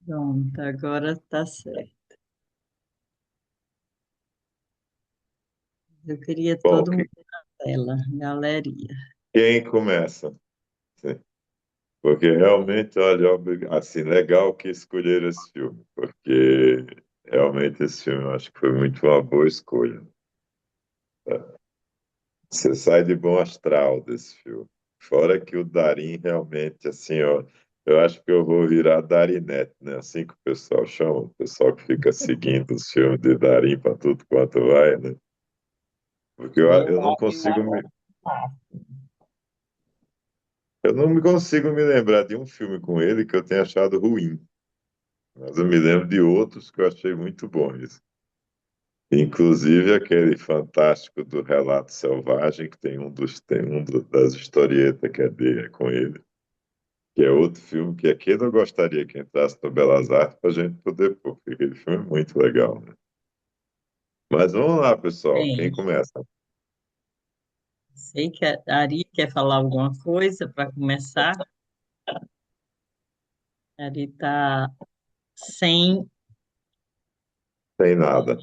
Pronto, agora tá certo. Eu queria Bom, todo mundo na tela, galeria. quem começa? Sim. Porque realmente, olha, assim, legal que escolheram esse filme, porque realmente esse filme eu acho que foi muito uma boa escolha. Tá? Você sai de bom astral desse filme. Fora que o Darim realmente, assim, ó, eu acho que eu vou virar Darinete, né? Assim que o pessoal chama, o pessoal que fica seguindo os filmes de Darim para tudo quanto vai, né? Porque Eu eu não acho consigo eu não me consigo me lembrar de um filme com ele que eu tenha achado ruim, mas eu me lembro de outros que eu achei muito bons. Inclusive aquele fantástico do Relato Selvagem, que das historietas que é dele, é com ele, que é outro filme que aquele eu gostaria que entrasse no Belas Artes para a gente poder pôr, porque aquele filme é muito legal, né? Mas vamos lá, pessoal, quem bem. começa? Sei que a Ari quer falar alguma coisa para começar. A Ari está sem. Tem nada.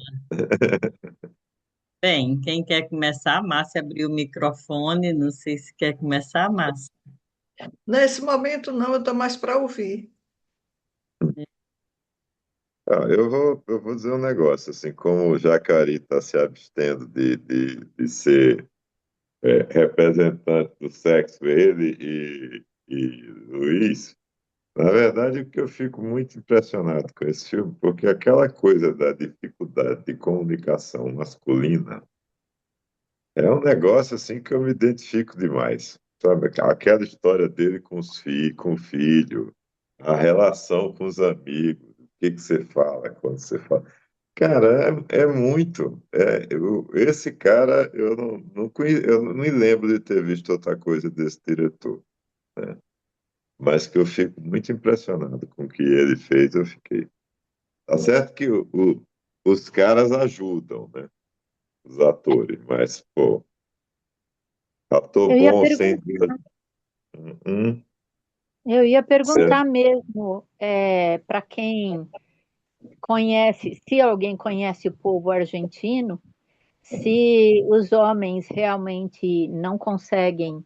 Bem, quem quer começar? Márcia abriu o microfone. Não sei se quer começar, Márcia. Nesse momento, não, eu estou mais para ouvir. Ah, eu vou dizer um negócio, assim, como o Jacari está se abstendo de ser representante do sexo, ele e Luiz, na verdade, o que eu fico muito impressionado com esse filme, porque aquela coisa da dificuldade de comunicação masculina é um negócio assim que eu me identifico demais. Sabe, aquela história dele com o filho, a relação com os amigos, o que que você fala quando você fala. Cara, é muito. Esse cara, eu não me lembro de ter visto outra coisa desse diretor, né? Mas que eu fico muito impressionado com o que ele fez, eu fiquei. Tá certo que os caras ajudam, né? Os atores, mas, pô, ator Eu ia bom sem. pergun- Hum, eu ia certo. perguntar mesmo, para quem conhece, se alguém conhece o povo argentino, se os homens realmente não conseguem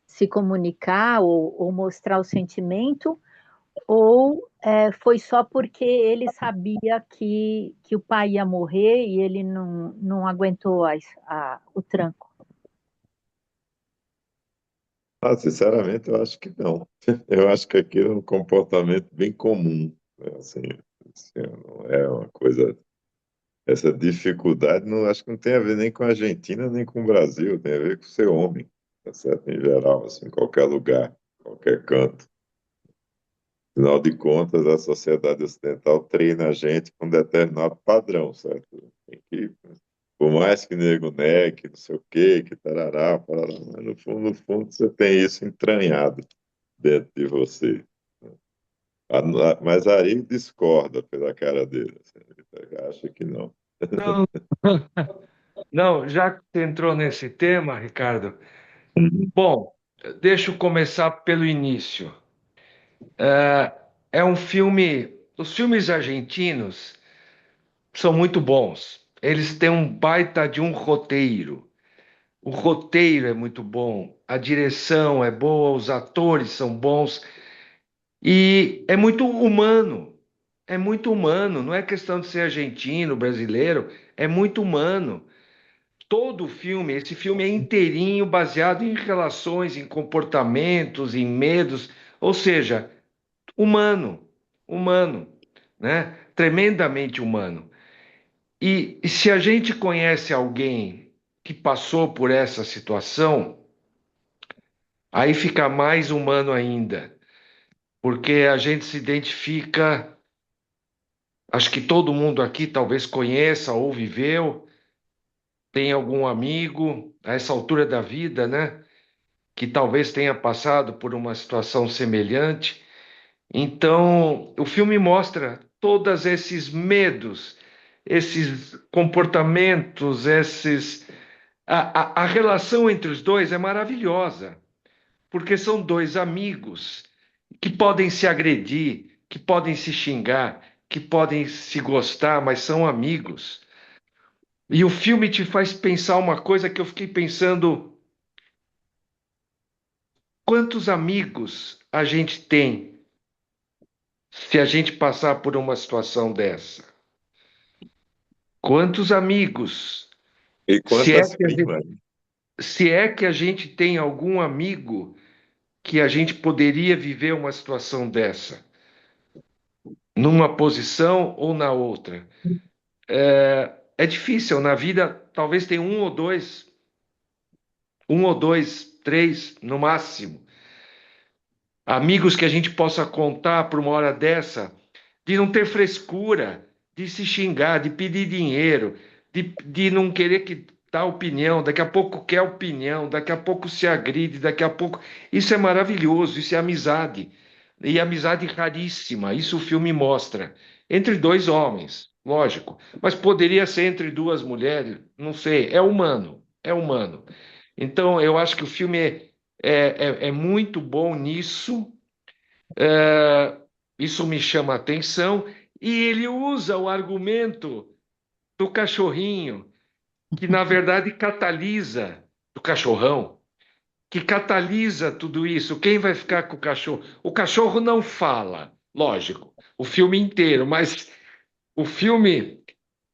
se comunicar ou mostrar o sentimento, ou foi só porque ele sabia que o pai ia morrer e ele não aguentou o tranco. Ah, sinceramente, eu acho que não. Eu acho que aquilo é um comportamento bem comum, né? Assim, não é uma coisa. Essa dificuldade não acho que não tem a ver nem com a Argentina nem com o Brasil, tem a ver com ser homem, tá certo? Em geral, assim, em qualquer lugar, qualquer canto. Afinal de contas, a sociedade ocidental treina a gente com um determinado padrão, certo? Tem que, por mais que nego negue, que não sei o quê, que tarará, parará, mas no fundo, você tem isso entranhado dentro de você. Mas aí discorda pela cara dele, assim, ele acha que não. Não, não, já que você entrou nesse tema, Ricardo, bom, deixa eu começar pelo início. É um filme. Os filmes argentinos são muito bons. Eles têm um baita de um roteiro. O roteiro é muito bom, a direção é boa, os atores são bons e é muito humano. É muito humano, não é questão de ser argentino, brasileiro, é muito humano. Todo o filme, esse filme é inteirinho baseado em relações, em comportamentos, em medos, ou seja, humano, humano, né? Tremendamente humano. E se a gente conhece alguém que passou por essa situação, aí fica mais humano ainda, porque a gente se identifica, acho que todo mundo aqui talvez conheça ou viveu, tem algum amigo a essa altura da vida, né? Que talvez tenha passado por uma situação semelhante. Então, o filme mostra todos esses medos, esses comportamentos, a relação entre os dois é maravilhosa, porque são dois amigos que podem se agredir, que podem se xingar, que podem se gostar, mas são amigos. E o filme te faz pensar uma coisa que eu fiquei pensando: quantos amigos a gente tem se a gente passar por uma situação dessa? Quantos amigos? E Se é quantas que a gente, primas? se é que a gente tem algum amigo que a gente poderia viver uma situação dessa, numa posição ou na outra. É difícil, na vida talvez tenha um ou dois, três no máximo, amigos que a gente possa contar para uma hora dessa, de não ter frescura, de se xingar, de pedir dinheiro, de não querer que dar opinião, daqui a pouco quer opinião, daqui a pouco se agride, daqui a pouco. Isso é maravilhoso, isso é amizade. E amizade raríssima, isso o filme mostra. Entre dois homens, lógico. Mas poderia ser entre duas mulheres, não sei. É humano, é humano. Então, eu acho que o filme é muito bom nisso. É, isso me chama a atenção. E ele usa o argumento do cachorrinho, que na verdade catalisa, do cachorrão, que catalisa tudo isso. Quem vai ficar com o cachorro? O cachorro não fala, lógico, o filme inteiro, mas o filme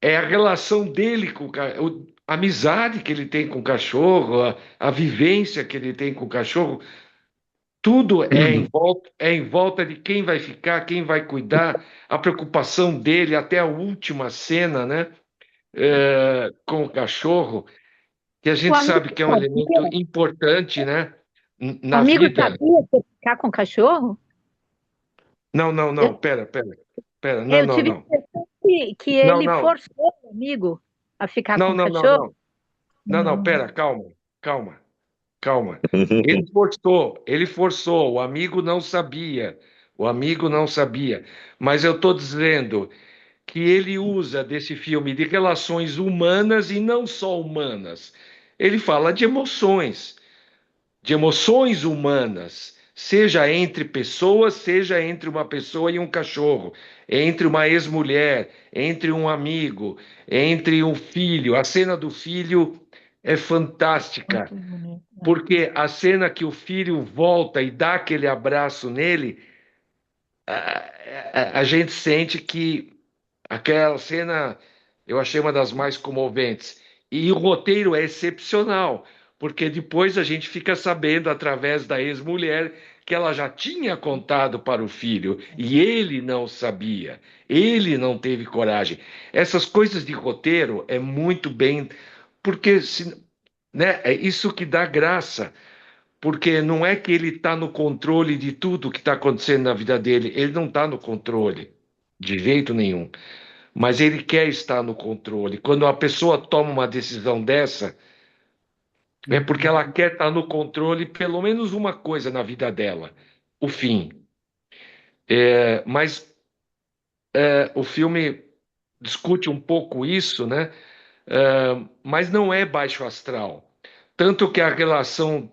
é a relação dele com a amizade que ele tem com o cachorro, a vivência que ele tem com o cachorro. Tudo é em volta de quem vai ficar, quem vai cuidar, a preocupação dele até a última cena, né? Com o cachorro, que a O gente amigo sabe que é um elemento sabia, importante, né? o Na amigo vida. sabia que ia ficar com o cachorro? Não, não, Eu, não, pera, não, eu não, tive a não. impressão que Não, ele não, forçou o amigo a ficar com não, o não, não, cachorro. não. Não, não, Hum. pera, calma, calma, calma. Ele forçou, o amigo não sabia, o amigo não sabia. Mas eu estou dizendo que ele usa desse filme de relações humanas e não só humanas. Ele fala de emoções humanas, seja entre pessoas, seja entre uma pessoa e um cachorro, entre uma ex-mulher, entre um amigo, entre um filho. A cena do filho é fantástica, Muito bonito, né? porque a cena que o filho volta e dá aquele abraço nele, a gente sente que aquela cena eu achei uma das mais comoventes. E o roteiro é excepcional, porque depois a gente fica sabendo, através da ex-mulher, que ela já tinha contado para o filho e ele não sabia, ele não teve coragem. Essas coisas de roteiro é muito bem, porque né, é isso que dá graça, porque não é que ele está no controle de tudo que está acontecendo na vida dele, ele não está no controle, de jeito nenhum, mas ele quer estar no controle. Quando a pessoa toma uma decisão dessa, é porque ela quer estar no controle, pelo menos uma coisa na vida dela, o fim. Mas o filme discute um pouco isso, né? Mas não é baixo astral. Tanto que a relação,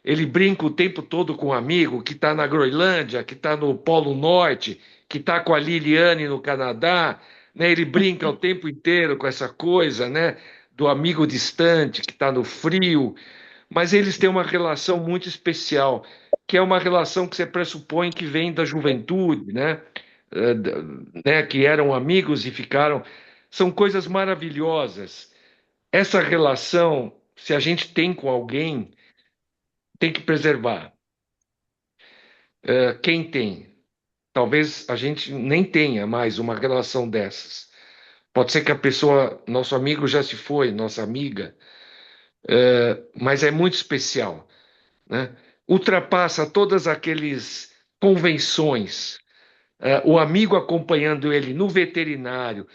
ele brinca o tempo todo com um amigo que está na Groenlândia, que está no Polo Norte, que está com a Liliane no Canadá, né? Ele brinca o tempo inteiro com essa coisa, né? Do amigo distante que está no frio, mas eles têm uma relação muito especial, que é uma relação que você pressupõe que vem da juventude, né? Né? Que eram amigos e ficaram. São coisas maravilhosas. Essa relação, se a gente tem com alguém, tem que preservar. Quem tem? Talvez a gente nem tenha mais uma relação dessas. Pode ser que a pessoa, nosso amigo já se foi, nossa amiga, mas é muito especial, né? Ultrapassa todas aqueles convenções. O amigo acompanhando ele no veterinário.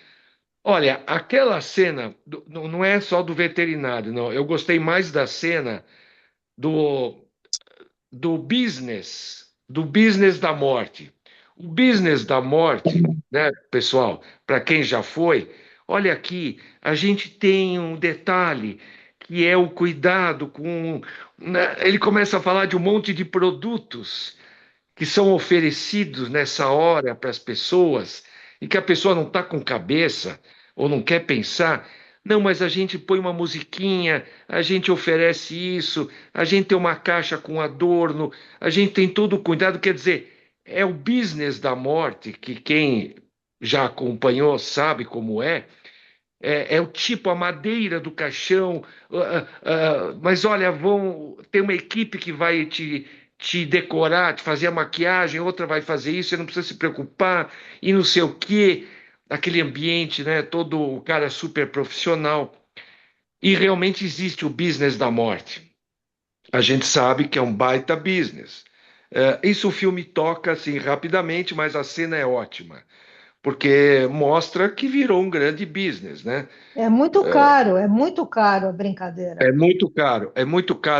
Olha, aquela cena não é só do veterinário, não. Eu gostei mais da cena do, do business da morte. O business da morte, né, pessoal, para quem já foi, olha aqui, a gente tem um detalhe que é o cuidado com. Né, ele começa a falar de um monte de produtos que que são oferecidos nessa hora para as pessoas e que a pessoa não está com cabeça ou não quer pensar. Não, mas a gente põe uma musiquinha, a gente oferece isso, a gente tem uma caixa com adorno, a gente tem todo o cuidado. Quer dizer, é o business da morte que quem já acompanhou sabe como é. É o tipo, a madeira do caixão, mas olha, vão ter uma equipe que vai te decorar, te fazer a maquiagem, outra vai fazer isso, você não precisa se preocupar, e não sei o quê, aquele ambiente, né? Todo o cara super profissional. E realmente existe o business da morte. A gente sabe que é um baita business. Isso o filme toca assim rapidamente, mas a cena é ótima, porque mostra que virou um grande business, né? É muito caro a brincadeira. É muito caro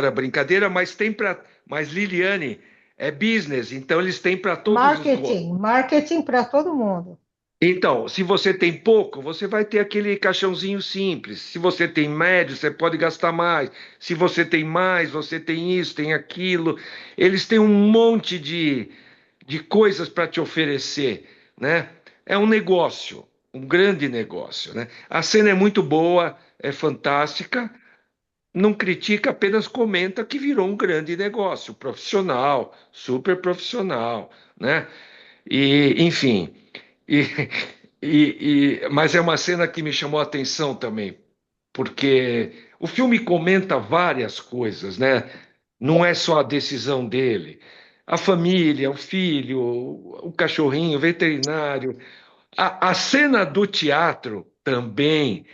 a brincadeira, mas tem para. Mas Liliane é business, então eles têm para todos os gostos. Marketing para todo mundo. Então, se você tem pouco, você vai ter aquele caixãozinho simples. Se você tem médio, você pode gastar mais. Se você tem mais, você tem isso, tem aquilo. Eles têm um monte de coisas para te oferecer, né? É um negócio, um grande negócio, né? A cena é muito boa, é fantástica. Não critica, apenas comenta que virou um grande negócio, profissional, super profissional, né? E, enfim, e, mas é uma cena que me chamou a atenção também, porque o filme comenta várias coisas, né? Não é só a decisão dele. A família, o filho, o cachorrinho, o veterinário, a cena do teatro também.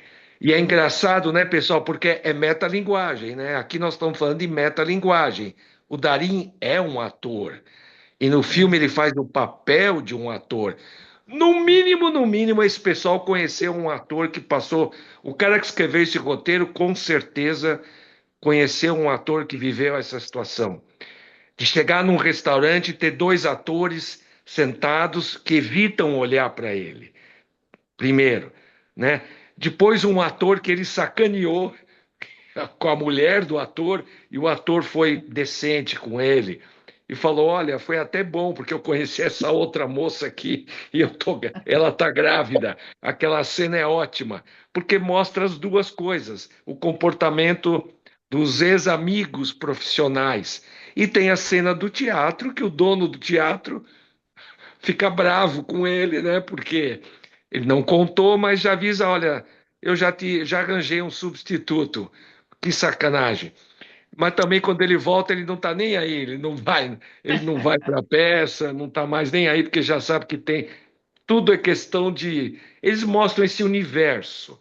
E é engraçado, né, pessoal, porque é metalinguagem, né? Aqui nós estamos falando de metalinguagem. O Darim é um ator. E no filme ele faz o papel de um ator. No mínimo, esse pessoal conheceu um ator que passou. O cara que escreveu esse roteiro, com certeza, conheceu um ator que viveu essa situação. De chegar num restaurante e ter dois atores sentados que evitam olhar para ele primeiro, né? Depois um ator que ele sacaneou com a mulher do ator e o ator foi decente com ele e falou: "Olha, foi até bom porque eu conheci essa outra moça aqui e ela tá grávida". Aquela cena é ótima porque mostra as duas coisas, o comportamento dos ex-amigos profissionais. E tem a cena do teatro que o dono do teatro fica bravo com ele, né? Porque ele não contou, mas já avisa, olha, eu já arranjei um substituto. Que sacanagem. Mas também quando ele volta, ele não está nem aí, ele não vai para a peça, não está mais nem aí, porque já sabe que tem. Tudo é questão de. Eles mostram esse universo,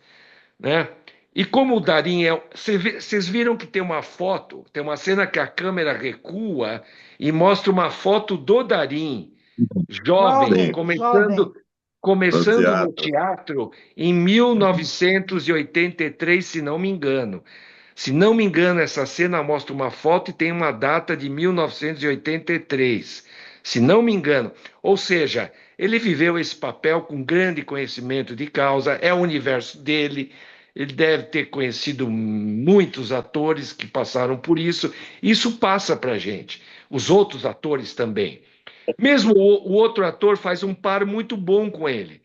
né? E como o Darim é. Vocês viram que tem uma foto, tem uma cena que a câmera recua e mostra uma foto do Darim jovem, Sim, Jovem, jovem. no começando no teatro. teatro em 1983, se não me engano. Se não me engano, essa cena mostra uma foto e tem uma data de 1983. Se não me engano. Ou seja, ele viveu esse papel com grande conhecimento de causa, é o universo dele. Ele deve ter conhecido muitos atores que passaram por isso. Isso passa para a gente. Os outros atores também. Mesmo o outro ator faz um par muito bom com ele.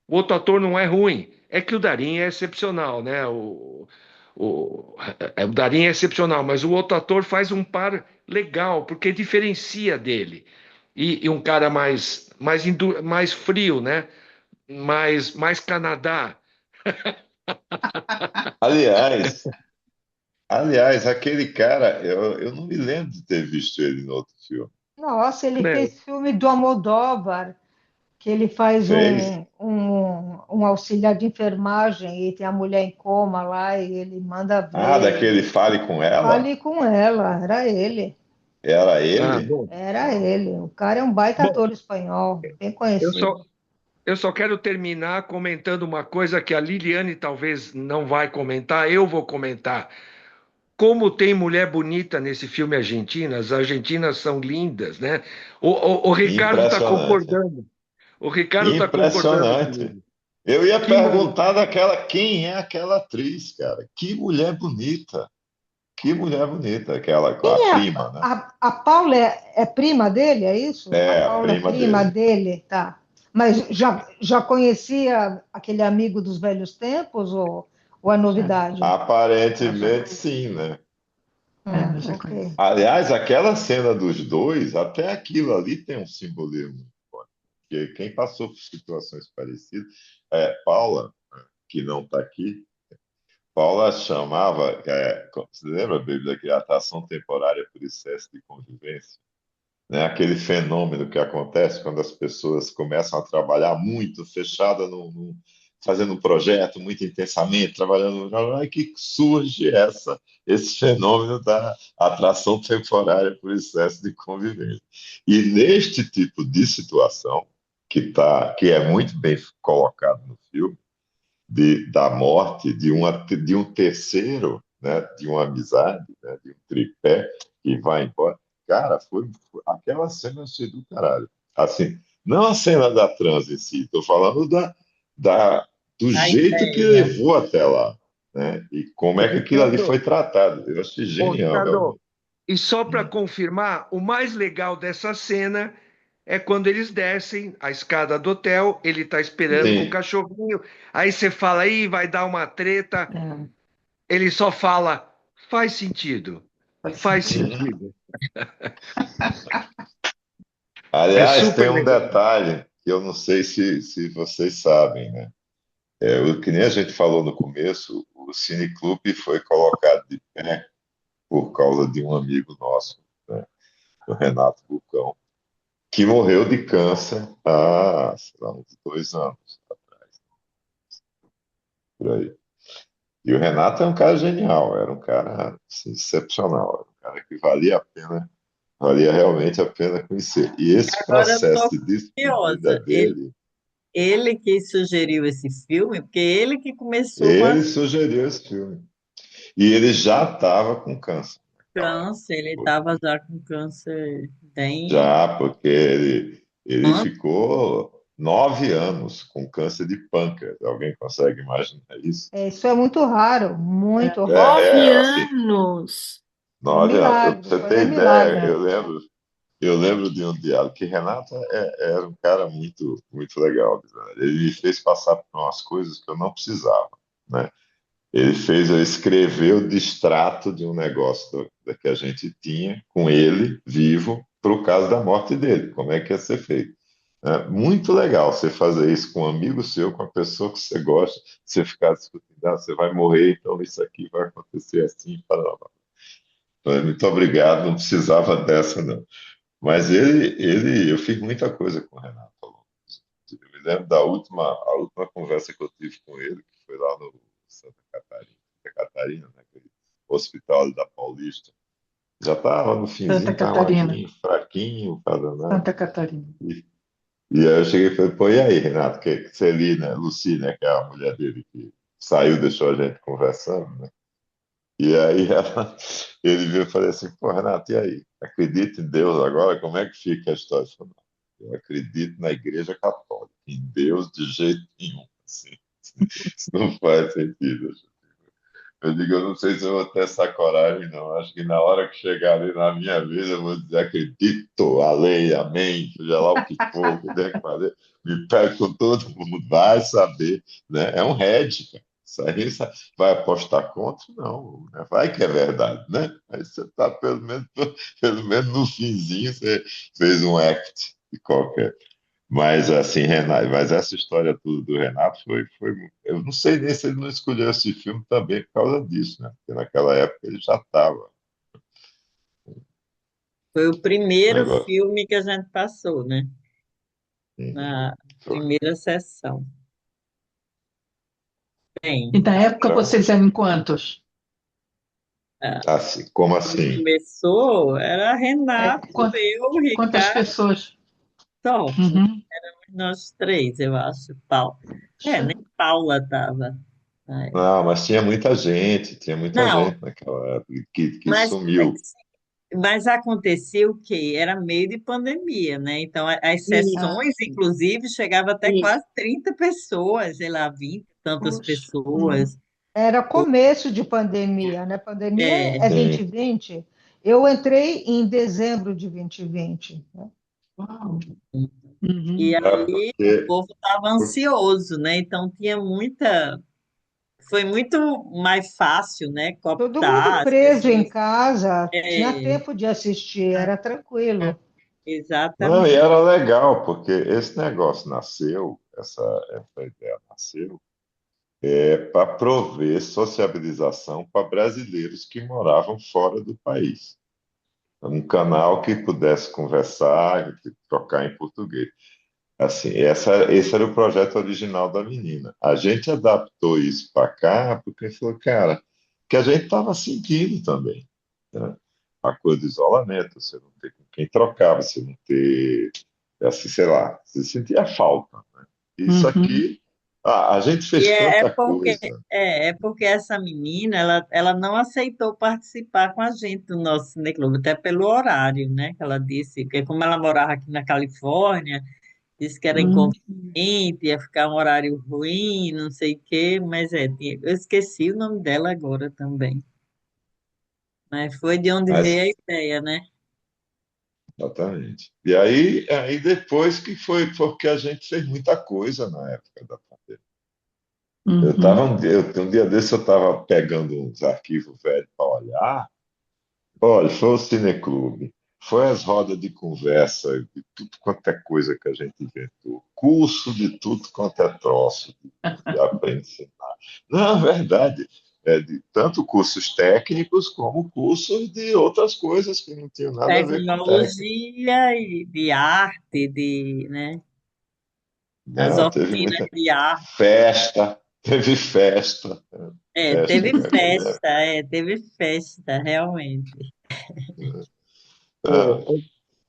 O outro ator não é ruim. É que o Darim é excepcional, né? O Darim é excepcional, mas o outro ator faz um par legal, porque diferencia dele. E um cara mais frio, né? Mais Canadá. Aliás, aliás, aquele cara, eu não me lembro de ter visto ele no outro filme. Nossa, ele Né? fez filme do Almodóvar, que ele faz Fez? um auxiliar de enfermagem e tem a mulher em coma lá e ele manda Ah, ver. daquele Fale com ela? Fale com ela, era ele. Era Ah, ele? bom. Era ele. O cara é um baita Bom, ator espanhol, bem eu só, conhecido. eu só quero terminar comentando uma coisa que a Liliane talvez não vai comentar, eu vou comentar. Como tem mulher bonita nesse filme argentino, as argentinas são lindas, né? O Ricardo está Impressionante. concordando. O Ricardo está concordando Impressionante. comigo. Eu ia Que mulher. perguntar quem é aquela atriz, cara. Que mulher bonita. Que mulher bonita, aquela, a Quem é prima, né? a Paula é prima dele, é isso? A É, a Paula é prima prima dele. dele, tá. Mas já conhecia aquele amigo dos velhos tempos ou é novidade? Aparentemente, sim, né? Eu já Ok. conheço. Aliás, aquela cena dos dois, até aquilo ali tem um simbolismo muito forte. Porque quem passou por situações parecidas, Paula, que não está aqui, Paula chamava, você lembra, Bíblia, que a atração temporária por excesso de convivência? Né? Aquele fenômeno que acontece quando as pessoas começam a trabalhar muito, fechada fazendo um projeto muito intensamente, trabalhando, aí que surge esse fenômeno da atração temporária por excesso de convivência. E neste tipo de situação, que é muito bem colocado no filme, da morte de um terceiro, né, de uma amizade, né, de um tripé que vai embora. Cara, aquela cena eu achei do caralho. Assim, não a cena da trans em si, estou falando da, do A jeito que ideia. levou até lá, né? E como é que aquilo ali Ricardo, foi tratado. Eu achei genial, Ricardo, realmente. e só para Hum. confirmar, o mais legal dessa cena é quando eles descem a escada do hotel, ele está esperando com o Sim. cachorrinho, aí você fala, aí vai dar uma treta, É, ele só fala, faz sentido, faz faz sentido. Uhum. sentido. É Aliás, tem super um legal. detalhe que eu não sei se vocês sabem, né? Que nem a gente falou no começo, o Cineclube foi colocado de pé por causa de um amigo nosso, né, o Renato Bulcão, que morreu de câncer há, sei lá, uns 2 anos atrás, por aí. E o Renato é um cara genial, era um cara assim, excepcional, era um cara que valia realmente a pena conhecer. E esse Agora eu processo estou de despedida curiosa. dele, Ele que sugeriu esse filme, porque ele que começou com a ele sugeriu esse filme. E ele já estava com câncer naquela época. câncer, ele estava já com câncer bem Já, porque ele antes. ficou 9 anos com câncer de pâncreas. Alguém consegue imaginar isso? Isso é É, muito raro. nove Assim, anos. É um 9 anos. Pra milagre, você coisa ter é milagre. ideia, eu lembro de um diálogo que Renato era um cara muito, muito legal. Ele me fez passar por umas coisas que eu não precisava, né? Ele fez eu escrever o distrato de um negócio que a gente tinha com ele, vivo, para o caso da morte dele, como é que ia ser feito. É muito legal você fazer isso com um amigo seu, com a pessoa que você gosta, você ficar discutindo, você vai morrer, então isso aqui vai acontecer assim, para lá. Muito obrigado, não precisava dessa, não. Mas eu fiz muita coisa com o Renato ao longo disso. Eu me lembro a última conversa que eu tive com ele, que foi lá no Santa Catarina, né, aquele hospital da Paulista. Já estava no finzinho, Santa estava Catarina. magrinho, fraquinho, para nada. Santa Catarina. E aí eu cheguei e falei, pô, e aí, Renato, que Celi, né, Luci, né, que é a mulher dele que saiu, deixou a gente conversando, né? E aí ele veio e falou assim, pô, Renato, e aí? Acredita em Deus agora? Como é que fica a história? Eu falei, não, eu acredito na Igreja Católica, em Deus de jeito nenhum. Assim, isso não faz sentido. Eu digo, eu não sei se eu vou ter essa coragem, não. Acho que na hora que chegar ali na minha vida, eu vou dizer, acredito, a lei, amém, seja lá o que for, o que der que fazer, me pego com todo mundo, vai saber, né? É um hedge, cara. Isso aí vai apostar contra? Não, né? Vai que é verdade, né? Aí você está, pelo menos no finzinho, você fez um act de qualquer. Mas assim, Renato, mas essa história tudo do Renato foi. Eu não sei nem se ele não escolheu esse filme também por causa disso, né? Porque naquela época ele já estava. Foi o primeiro Negócio. filme que a gente passou, né? Uhum. Na Foi. primeira sessão. E Bem, na época Então, vocês eram quantos? ah, assim, como quando assim? começou, era É, Renato, eu, quantas Ricardo, pessoas? só, Uhum. nós três, eu acho, Paulo. Nem Paula estava. Não, mas tinha muita Não, gente naquela época que mas sumiu. Mas acontecia o quê? Era meio de pandemia, né? Então, as Isso, Ah, sessões, inclusive, chegava até isso. quase 30 pessoas, sei lá, 20 e tantas puxa. Uhum. pessoas. Era começo de pandemia, né? Pandemia É, é Sim. 2020. Eu entrei em dezembro de 2020, né? Uau. e Uhum. É aí o porque, povo estava ansioso, né? Então tinha muita. Foi muito mais fácil, né? Todo mundo Cooptar as preso em pessoas. casa, tinha É, tempo de assistir, era tranquilo. não, e exatamente. era legal, porque esse negócio nasceu, essa ideia nasceu, para prover sociabilização para brasileiros que moravam fora do país. Um canal que pudesse conversar, que trocar em português. Assim, esse era o projeto original da menina. A gente adaptou isso para cá porque falou, cara, que a gente estava sentindo também, né? A coisa do isolamento, você não ter com quem trocar, você não ter, assim, sei lá, você sentia falta, né? Isso Uhum. aqui, a gente E fez é tanta porque coisa. é porque essa menina ela não aceitou participar com a gente do nosso cineclube, até pelo horário, né? Que ela disse, que como ela morava aqui na Califórnia, disse que era Uhum. inconveniente, ia ficar um horário ruim, não sei o quê, mas eu esqueci o nome dela agora também. Mas foi de onde Mas veio a ideia, né? exatamente. E aí depois que foi, porque a gente fez muita coisa na época da pandemia. Uhum. Um dia desse eu estava pegando uns arquivos velhos para olhar. Olha, foi o Cineclube, foi as rodas de conversa de tudo quanto é coisa que a gente inventou, curso de tudo quanto é troço, de aprender a ensinar. Não, é verdade. É de tanto cursos técnicos como cursos de outras coisas que não tinham nada a ver com técnico. Tecnologia e de arte, né? As Não, teve oficinas muita de arte. festa, teve festa, festa que a galera. Teve festa, realmente. Ah, Ô,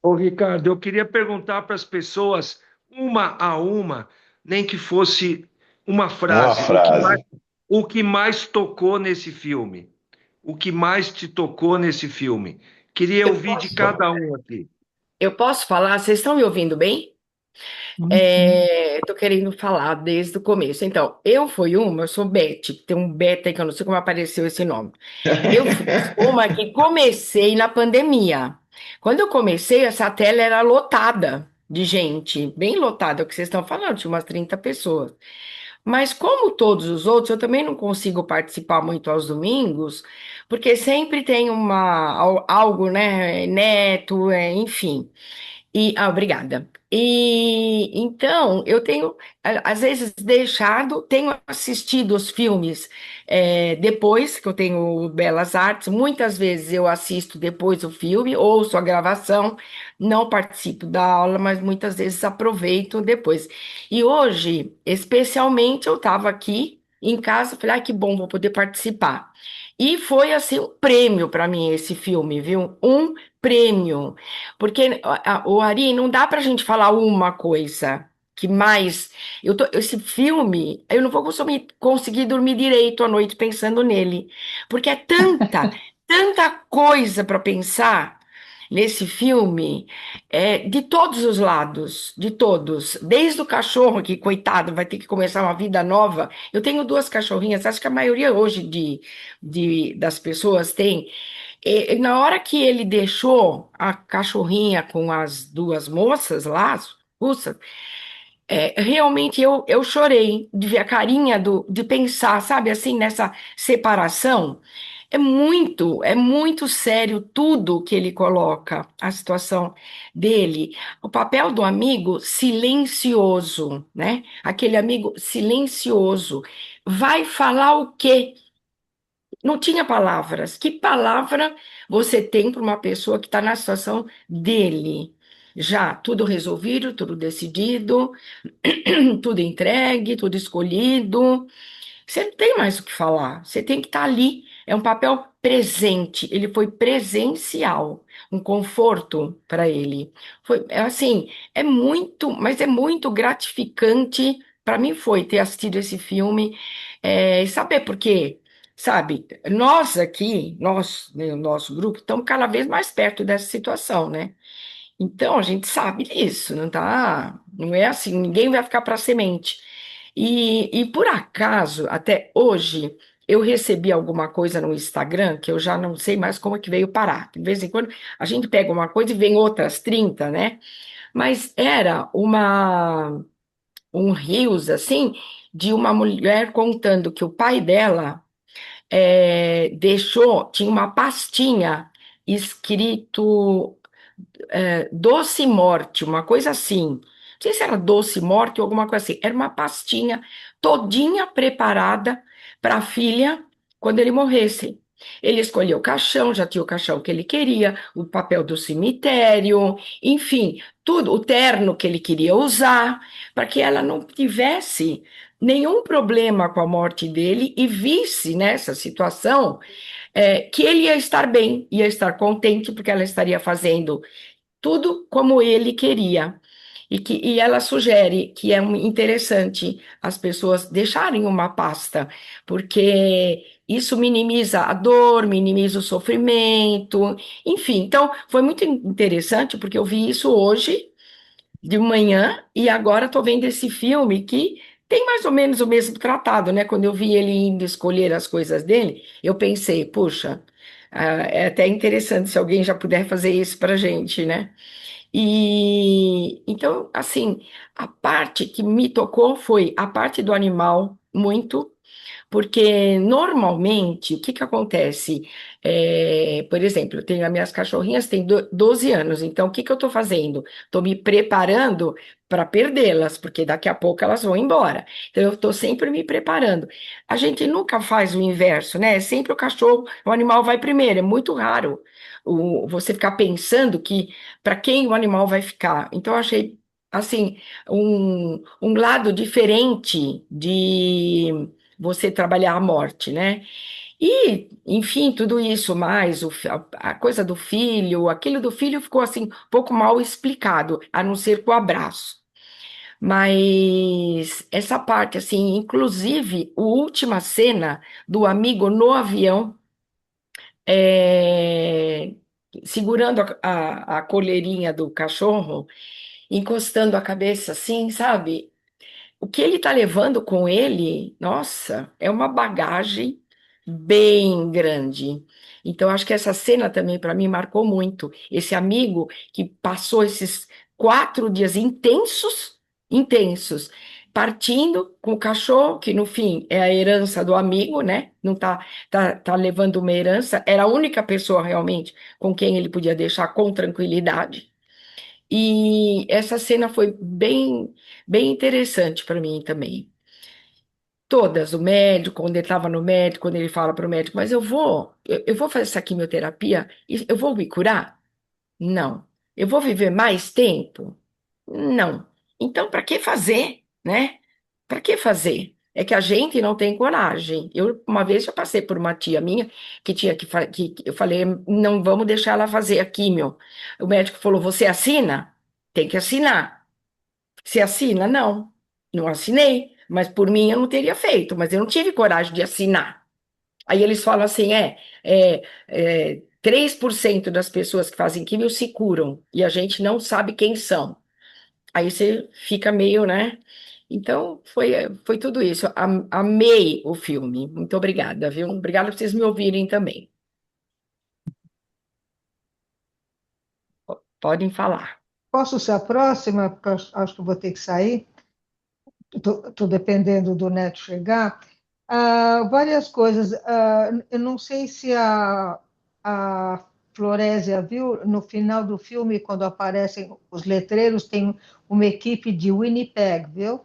ô, Ricardo, eu queria perguntar para as pessoas, uma a uma, nem que fosse uma uma frase, frase. o que mais tocou nesse filme? O que mais te tocou nesse filme? Queria Eu ouvir de posso, cada um aqui. eu posso falar? Vocês estão me ouvindo bem? Uhum. Estou querendo falar desde o começo. Então, eu sou Beth, tem um Beth aí que eu não sei como apareceu esse nome. Eu fui uma que comecei na pandemia. Quando eu comecei, essa tela era lotada de gente, bem lotada, é o que vocês estão falando, tinha umas 30 pessoas. Mas como todos os outros, eu também não consigo participar muito aos domingos, porque sempre tem algo, né, neto, enfim. Obrigada. E então eu tenho às vezes deixado, tenho assistido os filmes depois que eu tenho Belas Artes. Muitas vezes eu assisto depois o filme, ouço a gravação, não participo da aula, mas muitas vezes aproveito depois. E hoje, especialmente, eu estava aqui em casa, falei, ah, que bom, vou poder participar. E foi assim um prêmio para mim esse filme, viu? Um prêmio. Porque, o Ari, não dá para a gente falar uma coisa que mais. Esse filme, eu não vou conseguir dormir direito à noite pensando nele, porque é tanta coisa para pensar nesse filme, de todos os lados, de todos. Desde o cachorro, que, coitado, vai ter que começar uma vida nova. Eu tenho duas cachorrinhas, acho que a maioria hoje das pessoas tem. E na hora que ele deixou a cachorrinha com as duas moças lá, as russas, realmente eu chorei de ver a carinha de pensar, sabe, assim, nessa separação. É muito sério tudo que ele coloca, a situação dele. O papel do amigo silencioso, né? Aquele amigo silencioso. Vai falar o quê? Não tinha palavras. Que palavra você tem para uma pessoa que está na situação dele? Já tudo resolvido, tudo decidido, tudo entregue, tudo escolhido. Você não tem mais o que falar. Você tem que estar ali. É um papel presente. Ele foi presencial, um conforto para ele. Assim, mas é muito gratificante. Para mim foi ter assistido esse filme, e saber por quê. Sabe, nós aqui, né, o nosso grupo, estamos cada vez mais perto dessa situação, né? Então a gente sabe disso, não é assim, ninguém vai ficar para semente. E por acaso, até hoje, eu recebi alguma coisa no Instagram que eu já não sei mais como é que veio parar. De vez em quando a gente pega uma coisa e vem outras 30, né? Mas era um reels, assim, de uma mulher contando que o pai dela deixou, tinha uma pastinha escrito Doce Morte, uma coisa assim. Não sei se era Doce Morte ou alguma coisa assim. Era uma pastinha todinha preparada para a filha quando ele morresse. Ele escolheu o caixão, já tinha o caixão que ele queria, o papel do cemitério, enfim, tudo, o terno que ele queria usar, para que ela não tivesse nenhum problema com a morte dele e visse nessa situação que ele ia estar bem, ia estar contente, porque ela estaria fazendo tudo como ele queria. E ela sugere que é interessante as pessoas deixarem uma pasta, porque isso minimiza a dor, minimiza o sofrimento, enfim. Então, foi muito interessante, porque eu vi isso hoje de manhã e agora estou vendo esse filme que tem mais ou menos o mesmo tratado, né? Quando eu vi ele indo escolher as coisas dele, eu pensei, puxa, é até interessante se alguém já puder fazer isso para gente, né? E então, assim, a parte que me tocou foi a parte do animal, muito, porque normalmente o que que acontece? Por exemplo, eu tenho as minhas cachorrinhas têm 12 anos, então o que que eu estou fazendo? Estou me preparando para perdê-las, porque daqui a pouco elas vão embora. Então eu estou sempre me preparando. A gente nunca faz o inverso, né? Sempre o cachorro, o animal vai primeiro, é muito raro você ficar pensando que para quem o animal vai ficar. Então eu achei assim um lado diferente de você trabalhar a morte, né? E, enfim, tudo isso mais, a coisa do filho, aquilo do filho ficou assim, um pouco mal explicado, a não ser com o abraço. Mas essa parte, assim, inclusive, a última cena do amigo no avião, é, segurando a coleirinha do cachorro, encostando a cabeça assim, sabe? O que ele está levando com ele, nossa, é uma bagagem bem grande. Então, acho que essa cena também, para mim, marcou muito. Esse amigo que passou esses 4 dias intensos, intensos, partindo com o cachorro, que no fim é a herança do amigo, né? Não tá levando uma herança, era a única pessoa realmente com quem ele podia deixar com tranquilidade. E essa cena foi bem interessante para mim também. Todas, o médico, quando ele estava no médico, quando ele fala para o médico, mas eu vou fazer essa quimioterapia e eu vou me curar? Não. Eu vou viver mais tempo? Não. Então, para que fazer, né? Para que fazer? É que a gente não tem coragem. Eu, uma vez, já passei por uma tia minha que tinha que eu falei, não vamos deixar ela fazer a químio. O médico falou, você assina? Tem que assinar. Você assina? Não. Não assinei. Mas por mim eu não teria feito, mas eu não tive coragem de assinar. Aí eles falam assim: 3% das pessoas que fazem químio se curam e a gente não sabe quem são. Aí você fica meio, né? Então, foi tudo isso. Amei o filme. Muito obrigada, viu? Obrigada por vocês me ouvirem também. Podem falar. Posso ser a próxima? Porque eu acho que eu vou ter que sair. Estou dependendo do neto chegar. Várias coisas. Eu não sei se a Florésia viu, no final do filme, quando aparecem os letreiros, tem uma equipe de Winnipeg, viu?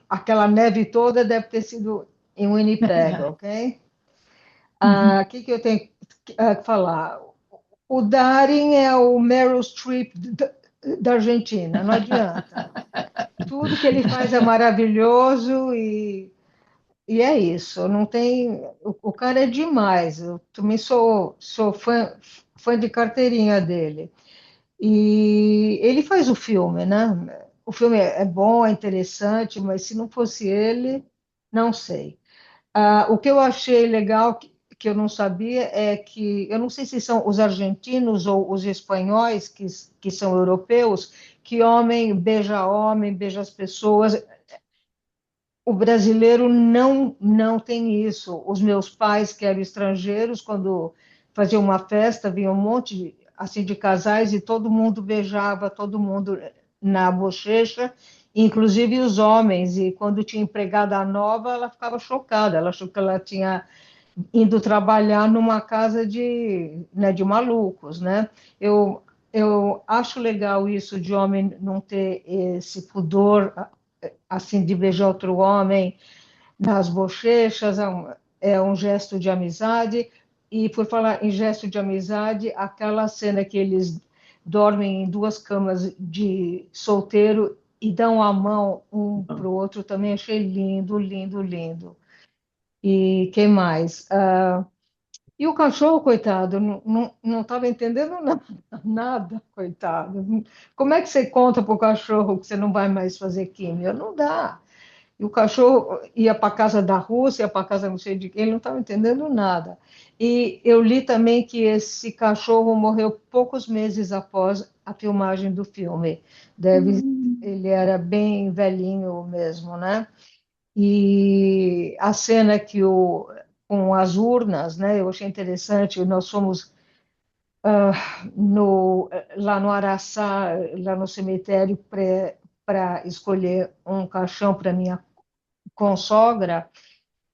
Aquela neve toda deve ter sido em Winnipeg, ok? O que eu tenho que falar? O Darin é o Meryl Streep da Argentina, não adianta. Tudo que ele faz é maravilhoso e é isso. Não tem, o cara é demais. Eu também sou fã de carteirinha dele. E ele faz o filme, né? O filme é bom, é interessante, mas se não fosse ele, não sei. O que eu achei legal, que eu não sabia, é que, eu não sei se são os argentinos ou os espanhóis, que são europeus, que homem, beija as pessoas. o brasileiro não tem isso. Os meus pais, que eram estrangeiros, quando faziam uma festa, vinha um monte assim de casais e todo mundo beijava todo mundo na bochecha, inclusive os homens. E quando tinha empregada nova, ela ficava chocada. Ela achou que ela tinha indo trabalhar numa casa de malucos, né? Eu acho legal isso de homem não ter esse pudor assim de beijar outro homem nas bochechas, é um gesto de amizade. E por falar em gesto de amizade, aquela cena que eles dormem em duas camas de solteiro e dão a mão um para o outro, também achei lindo, lindo, lindo. E quem mais? E o cachorro, coitado, não estava entendendo nada, nada, coitado. Como é que você conta para o cachorro que você não vai mais fazer químio? Não dá. E o cachorro ia para a casa da Rússia, ia para a casa não sei de quem, ele não estava entendendo nada. E eu li também que esse cachorro morreu poucos meses após a filmagem do filme. Ele era bem velhinho mesmo, né? E a cena com as urnas, né? Eu achei interessante. Nós fomos lá no Araçá, lá no cemitério, para escolher um caixão para minha consogra,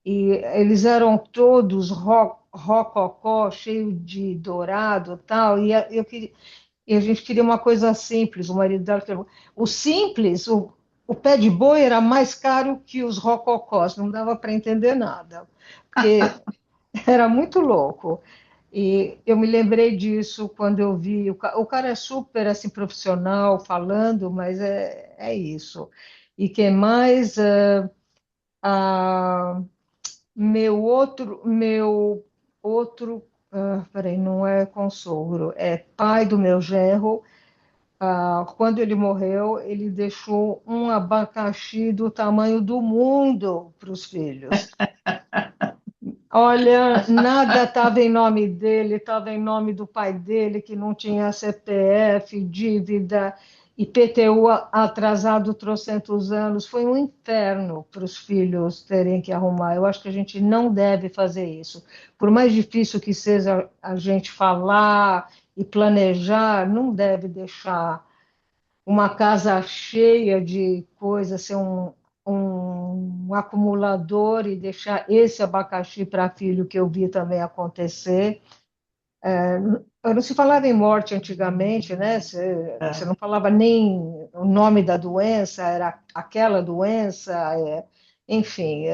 e eles eram todos rococó, cheio de dourado e tal, e a gente queria uma coisa simples. O marido dela falou, o simples, o pé de boi era mais caro que os rococós, não dava para entender nada, porque era muito louco. E eu me lembrei disso quando eu vi. O cara é super assim, profissional falando, mas é isso. E quem mais? Ah, meu outro, peraí, não é consogro, é pai do meu genro. Quando ele morreu, ele deixou um abacaxi do tamanho do mundo para os filhos. Olha, nada estava em nome dele, estava em nome do pai dele, que não tinha CPF, dívida, IPTU atrasado trocentos anos. Foi um inferno para os filhos terem que arrumar. Eu acho que a gente não deve fazer isso. Por mais difícil que seja a gente falar e planejar, não deve deixar uma casa cheia de coisas, ser um acumulador e deixar esse abacaxi para filho, que eu vi também acontecer. Não se falava em morte antigamente, né? Você não falava nem o nome da doença, era aquela doença. Enfim,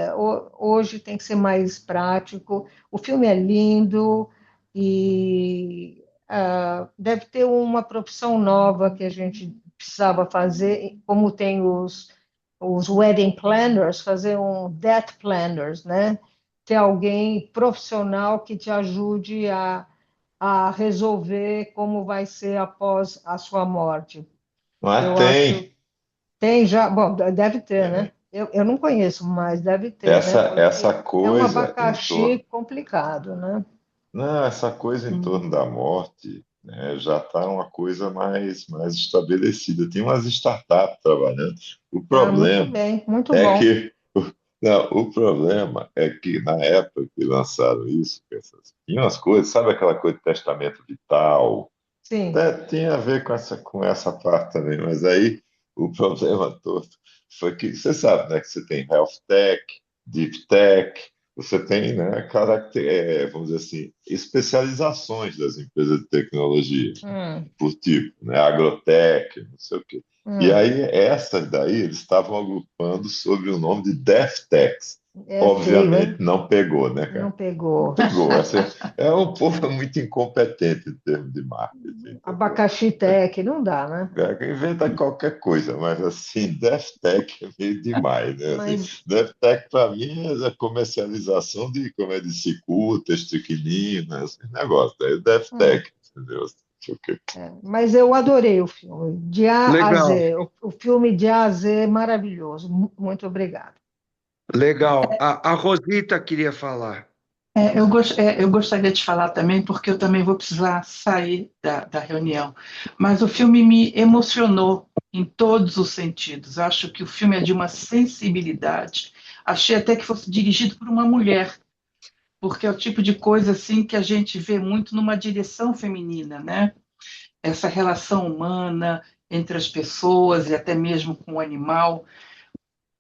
hoje tem que ser mais prático. O filme é lindo e deve ter uma profissão nova que a gente precisava fazer, como tem os wedding planners, fazer um death planners, né? Ter alguém profissional que te ajude a resolver como vai ser após a sua morte. Mas Eu acho tem. que tem já, bom, deve ter, né? Eu não conheço, mas deve ter, né? Essa Porque é um coisa em abacaxi torno. complicado, né? Não, essa coisa em torno da morte, né, já está uma coisa mais estabelecida. Tem umas startups trabalhando. O Muito problema bem, muito é bom. que não, o problema é que na época que lançaram isso, tinha umas coisas, sabe aquela coisa de testamento vital? Sim. Até tinha a ver com essa parte também, mas aí o problema todo foi que você sabe, né, que você tem health tech, deep tech, você tem, né, vamos dizer assim, especializações das empresas de tecnologia Hum, por tipo, né, agrotech, não sei o quê. E hum. aí essas daí eles estavam agrupando sob o nome de DevTechs. É feio, Obviamente hein? não pegou, né, Não cara? Não pegou. pegou. É um povo muito incompetente em termos de marketing, entendeu? Abacaxi tech, não dá, né? Inventa qualquer coisa, mas assim, DevTech é meio demais, né? Assim, Mas DevTech para mim é a comercialização de, como é de cicuta, estricnina, esse negócio, daí hum. DevTech, entendeu? Tipo, Mas eu adorei o filme, de A a Legal, Z. O filme de A a Z é maravilhoso. Muito obrigada. legal. A Rosita queria falar. Eu gostaria de falar também, porque eu também vou precisar sair da reunião. Mas o filme me emocionou em todos os sentidos. Acho que o filme é de uma sensibilidade. achei até que fosse dirigido por uma mulher, porque é o tipo de coisa assim que a gente vê muito numa direção feminina, né? Essa relação humana entre as pessoas e até mesmo com o animal.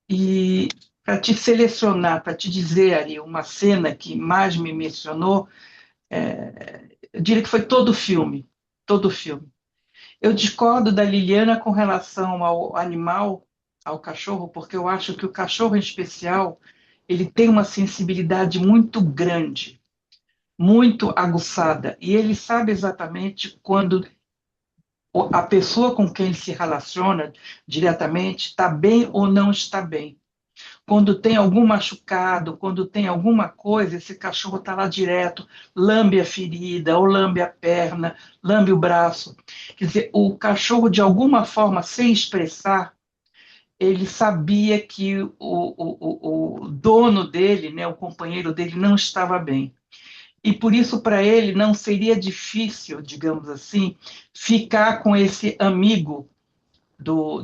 E para te selecionar, para te dizer, Ari, uma cena que mais me mencionou, eu diria que foi todo o filme, todo o filme. Eu discordo da Liliana com relação ao animal, ao cachorro, porque eu acho que o cachorro em especial, ele tem uma sensibilidade muito grande, muito aguçada, e ele sabe exatamente quando a pessoa com quem ele se relaciona diretamente está bem ou não está bem. Quando tem algum machucado, quando tem alguma coisa, esse cachorro está lá direto, lambe a ferida, ou lambe a perna, lambe o braço. Quer dizer, o cachorro, de alguma forma, sem expressar, ele sabia que o dono dele, né, o companheiro dele, não estava bem. E por isso, para ele, não seria difícil, digamos assim, ficar com esse amigo do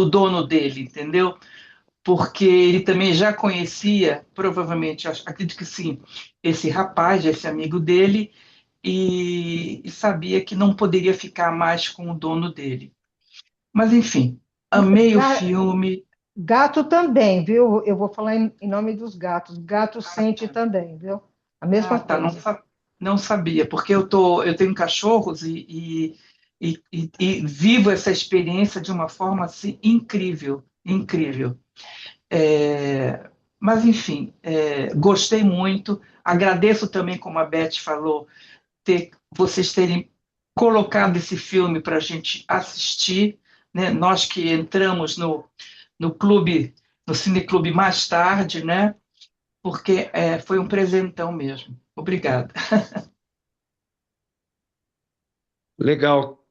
dono dele, entendeu? Porque ele também já conhecia, provavelmente, acredito que sim, esse rapaz, esse amigo dele, e sabia que não poderia ficar mais com o dono dele. Mas, enfim, amei o Ga- filme. Gato também, viu? Eu vou falar em nome dos gatos. Gato sente também, viu? A mesma Ah, tá, coisa. não sabia, porque eu tenho cachorros e vivo essa experiência de uma forma assim, incrível, incrível. É, mas, enfim, gostei muito. Agradeço também, como a Beth falou, vocês terem colocado esse filme para a gente assistir, né? Nós que entramos no clube, no Cineclube mais tarde, né? Porque foi um presentão mesmo. Obrigada. Legal.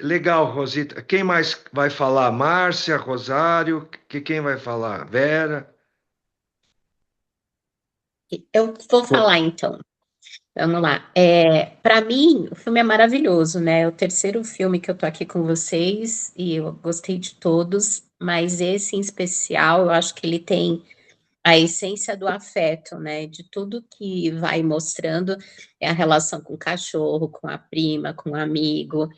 Legal, Rosita. Quem mais vai falar? Márcia, Rosário, quem vai falar? Vera? Eu vou Ro- falar então. Vamos lá. Para mim, o filme é maravilhoso, né? É o terceiro filme que eu tô aqui com vocês e eu gostei de todos, mas esse em especial, eu acho que ele tem a essência do afeto, né? De tudo que vai mostrando é a relação com o cachorro, com a prima, com o amigo,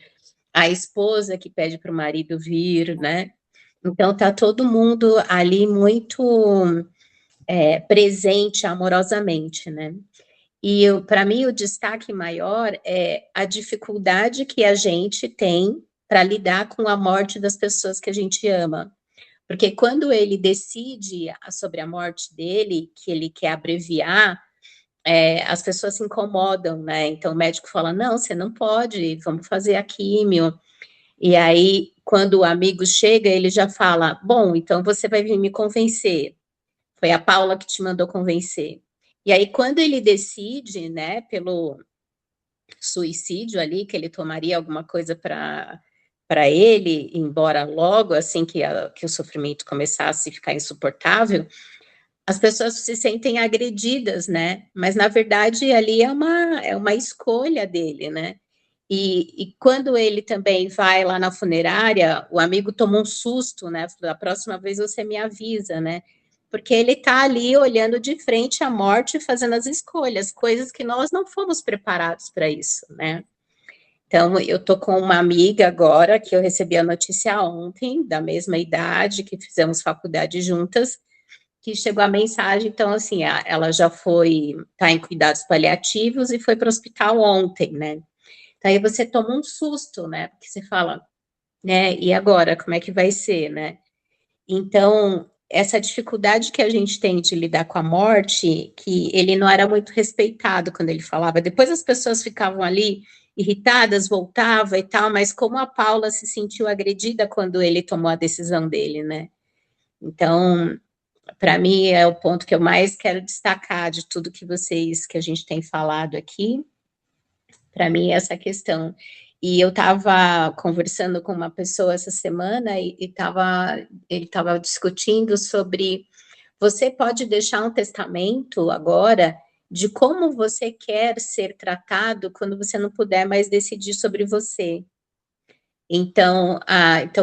a esposa que pede para o marido vir, né? Então tá todo mundo ali muito presente amorosamente, né? E para mim o destaque maior é a dificuldade que a gente tem para lidar com a morte das pessoas que a gente ama. Porque quando ele decide sobre a morte dele, que ele quer abreviar, as pessoas se incomodam, né? Então o médico fala: não, você não pode, vamos fazer a químio. E aí, quando o amigo chega, ele já fala: bom, então você vai vir me convencer. Foi a Paula que te mandou convencer. E aí, quando ele decide, né, pelo suicídio ali, que ele tomaria alguma coisa para ele, embora logo assim que o sofrimento começasse a ficar insuportável, as pessoas se sentem agredidas, né? Mas na verdade ali é uma escolha dele, né? E quando ele também vai lá na funerária, o amigo toma um susto, né? Da próxima vez você me avisa, né? Porque ele está ali olhando de frente à morte e fazendo as escolhas, coisas que nós não fomos preparados para isso, né? Então, eu tô com uma amiga agora que eu recebi a notícia ontem, da mesma idade, que fizemos faculdade juntas, que chegou a mensagem, então, assim, ela já tá em cuidados paliativos e foi para o hospital ontem, né? Então, aí você toma um susto, né? Porque você fala, né? E agora, como é que vai ser, né? Então, essa dificuldade que a gente tem de lidar com a morte, que ele não era muito respeitado quando ele falava. Depois as pessoas ficavam ali irritadas, voltava e tal, mas como a Paula se sentiu agredida quando ele tomou a decisão dele, né? Então, para mim é o ponto que eu mais quero destacar de tudo que a gente tem falado aqui. Para mim, essa questão. E eu estava conversando com uma pessoa essa semana ele estava discutindo sobre você pode deixar um testamento agora de como você quer ser tratado quando você não puder mais decidir sobre você. Então,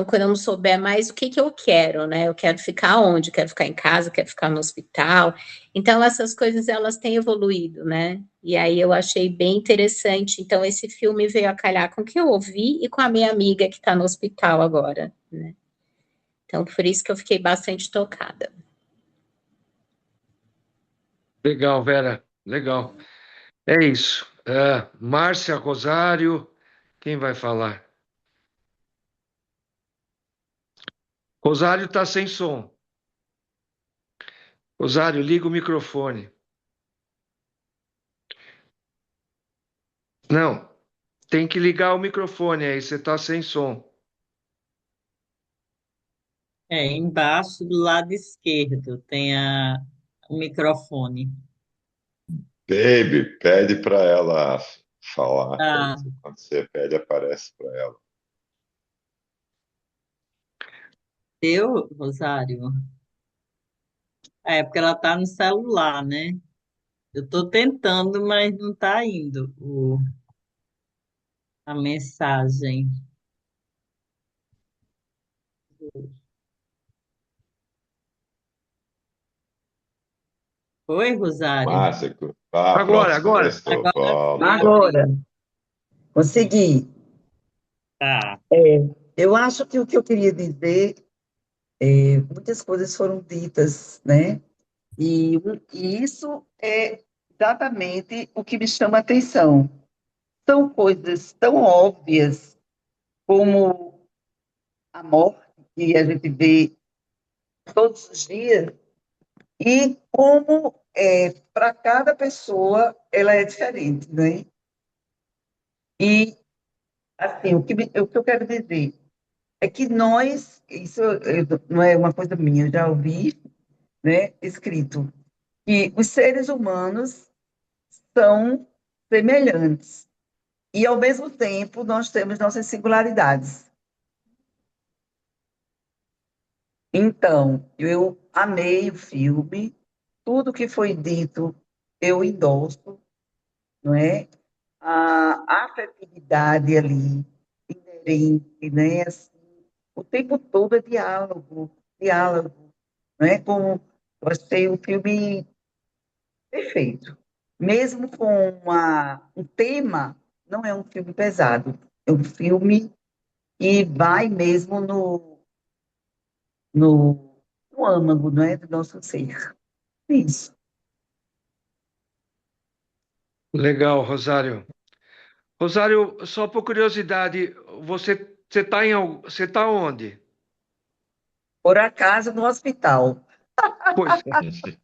quando eu não souber mais o que que eu quero, né? Eu quero ficar onde? Quero ficar em casa, quero ficar no hospital. Então, essas coisas, elas têm evoluído, né? E aí eu achei bem interessante. Então, esse filme veio a calhar com o que eu ouvi e com a minha amiga que está no hospital agora, né? Então, por isso que eu fiquei bastante tocada. Legal, Vera. Legal. É isso. Márcia, Rosário, quem vai falar? Rosário está sem som. Rosário, liga o microfone. Não, tem que ligar o microfone aí, você está sem som. Embaixo do lado esquerdo tem o microfone. Baby, pede para ela falar. Ah, Quando você pede, aparece para ela. eu, Rosário? Porque ela está no celular, né? Eu estou tentando, mas não está indo a mensagem. Oi, Rosário. Márcia, pronto, Agora, se agora. prestou. Agora Pronto, sim. pronto. Agora, consegui. Tá. Eu acho que o que eu queria dizer, muitas coisas foram ditas, né? E isso é exatamente o que me chama a atenção. São coisas tão óbvias como a morte, que a gente vê todos os dias, e como para cada pessoa ela é diferente, né? E, assim, o que eu quero dizer é que nós, não é uma coisa minha, eu já ouvi, né, escrito, que os seres humanos são semelhantes e, ao mesmo tempo, nós temos nossas singularidades. Então, eu amei o filme, tudo que foi dito eu endosso, não é? A afetividade ali, inerente, né? Assim, o tempo todo é diálogo, diálogo, né? Como eu achei o filme perfeito. Mesmo com um tema, não é um filme pesado, é um filme que vai mesmo no, no âmago, né, do nosso ser. Isso. Legal, Rosário. Rosário, só por curiosidade, você está você tá onde? Por acaso, no hospital. Pois é.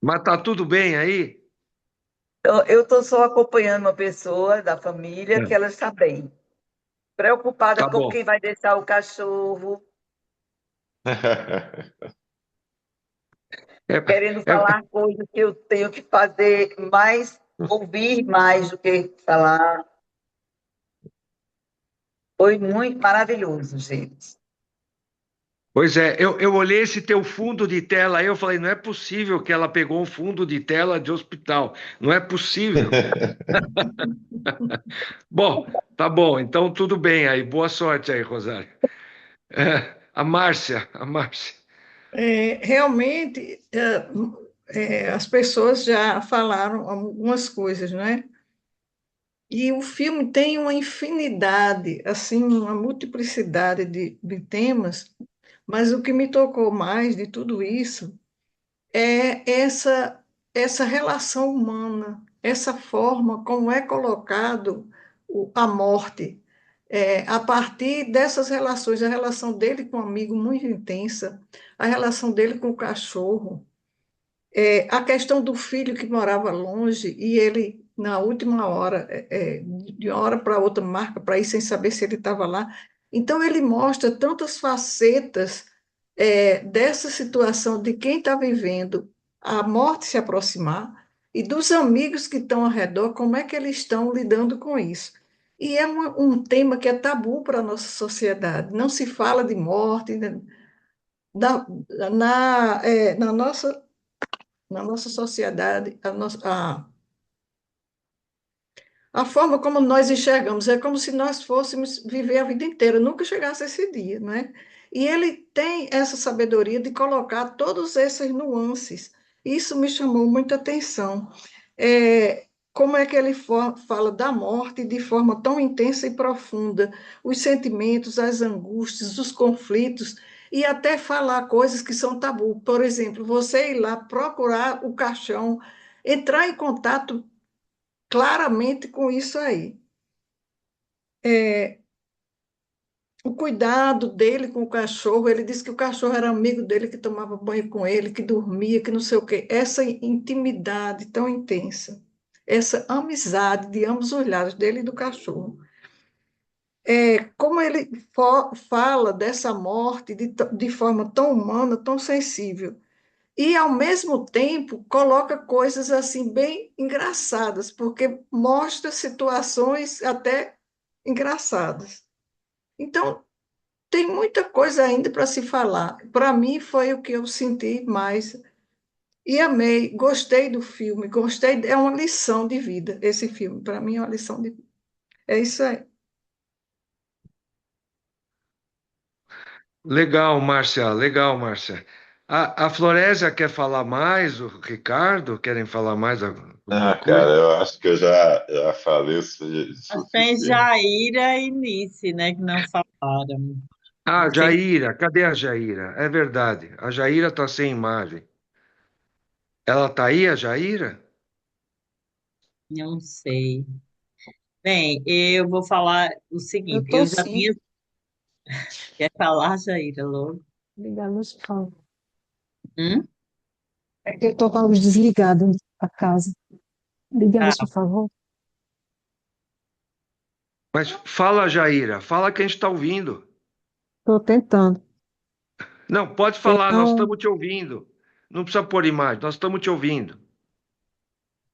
Mas tá tudo bem aí? Eu estou só acompanhando uma pessoa da família que É. ela está bem. Preocupada Tá com bom. quem vai deixar o cachorro, É, querendo é, falar coisas que eu tenho que fazer mais, ouvir mais do que falar. Foi muito maravilhoso, gente. pois é, eu olhei esse teu fundo de tela aí, eu falei, não é possível que ela pegou um fundo de tela de hospital. Não é possível. Bom, tá bom, então tudo bem aí. Boa sorte aí, Rosário. A Márcia. Realmente, as pessoas já falaram algumas coisas, né? E o filme tem uma infinidade, assim, uma multiplicidade de temas, mas o que me tocou mais de tudo isso é essa relação humana, essa forma como é colocado a morte, a partir dessas relações, a relação dele com um amigo muito intensa, a relação dele com o cachorro, a questão do filho que morava longe e ele, na última hora, de uma hora para outra, marca para ir sem saber se ele estava lá. Então, ele mostra tantas facetas dessa situação de quem está vivendo a morte se aproximar e dos amigos que estão ao redor, como é que eles estão lidando com isso. E é um tema que é tabu para a nossa sociedade. Não se fala de morte, né? Na, na nossa sociedade, A forma como nós enxergamos é como se nós fôssemos viver a vida inteira, nunca chegasse esse dia, né? E ele tem essa sabedoria de colocar todas essas nuances. Isso me chamou muita atenção. Como é que ele fala da morte de forma tão intensa e profunda, os sentimentos, as angústias, os conflitos, e até falar coisas que são tabu. Por exemplo, você ir lá procurar o caixão, entrar em contato claramente com isso aí. O cuidado dele com o cachorro, ele disse que o cachorro era amigo dele, que tomava banho com ele, que dormia, que não sei o quê. Essa intimidade tão intensa, essa amizade de ambos os lados, dele e do cachorro. Como ele fala dessa morte de forma tão humana, tão sensível. E, ao mesmo tempo, coloca coisas assim bem engraçadas, porque mostra situações até engraçadas. Então, tem muita coisa ainda para se falar. Para mim, foi o que eu senti mais. E amei, gostei do filme, gostei. É uma lição de vida, esse filme. Para mim, é uma lição de vida. É isso aí. Legal, Márcia, legal, Márcia. A Florésia quer falar mais, o Ricardo, querem falar mais alguma Ah, cara, coisa? eu acho que já falei o Mas tem suficiente. Jaira e Nice, né, que não falaram. Ah, Não sei, Jaira, cadê a Jaira? É verdade, a Jaira está sem imagem. Ela está aí, a Jaira? não sei. Bem, eu vou falar o Eu seguinte, tô eu já sim. tinha... Quer falar, Jaira, logo? Ligar a luz, por favor. Hum? É que eu tô com a luz desligada a casa. Ligue a luz, Ah, por favor. Mas fala, Jaira, fala que a gente está ouvindo. Estou tentando. Não, pode Eu falar, nós não, estamos te ouvindo. Não precisa pôr imagem, nós estamos te ouvindo.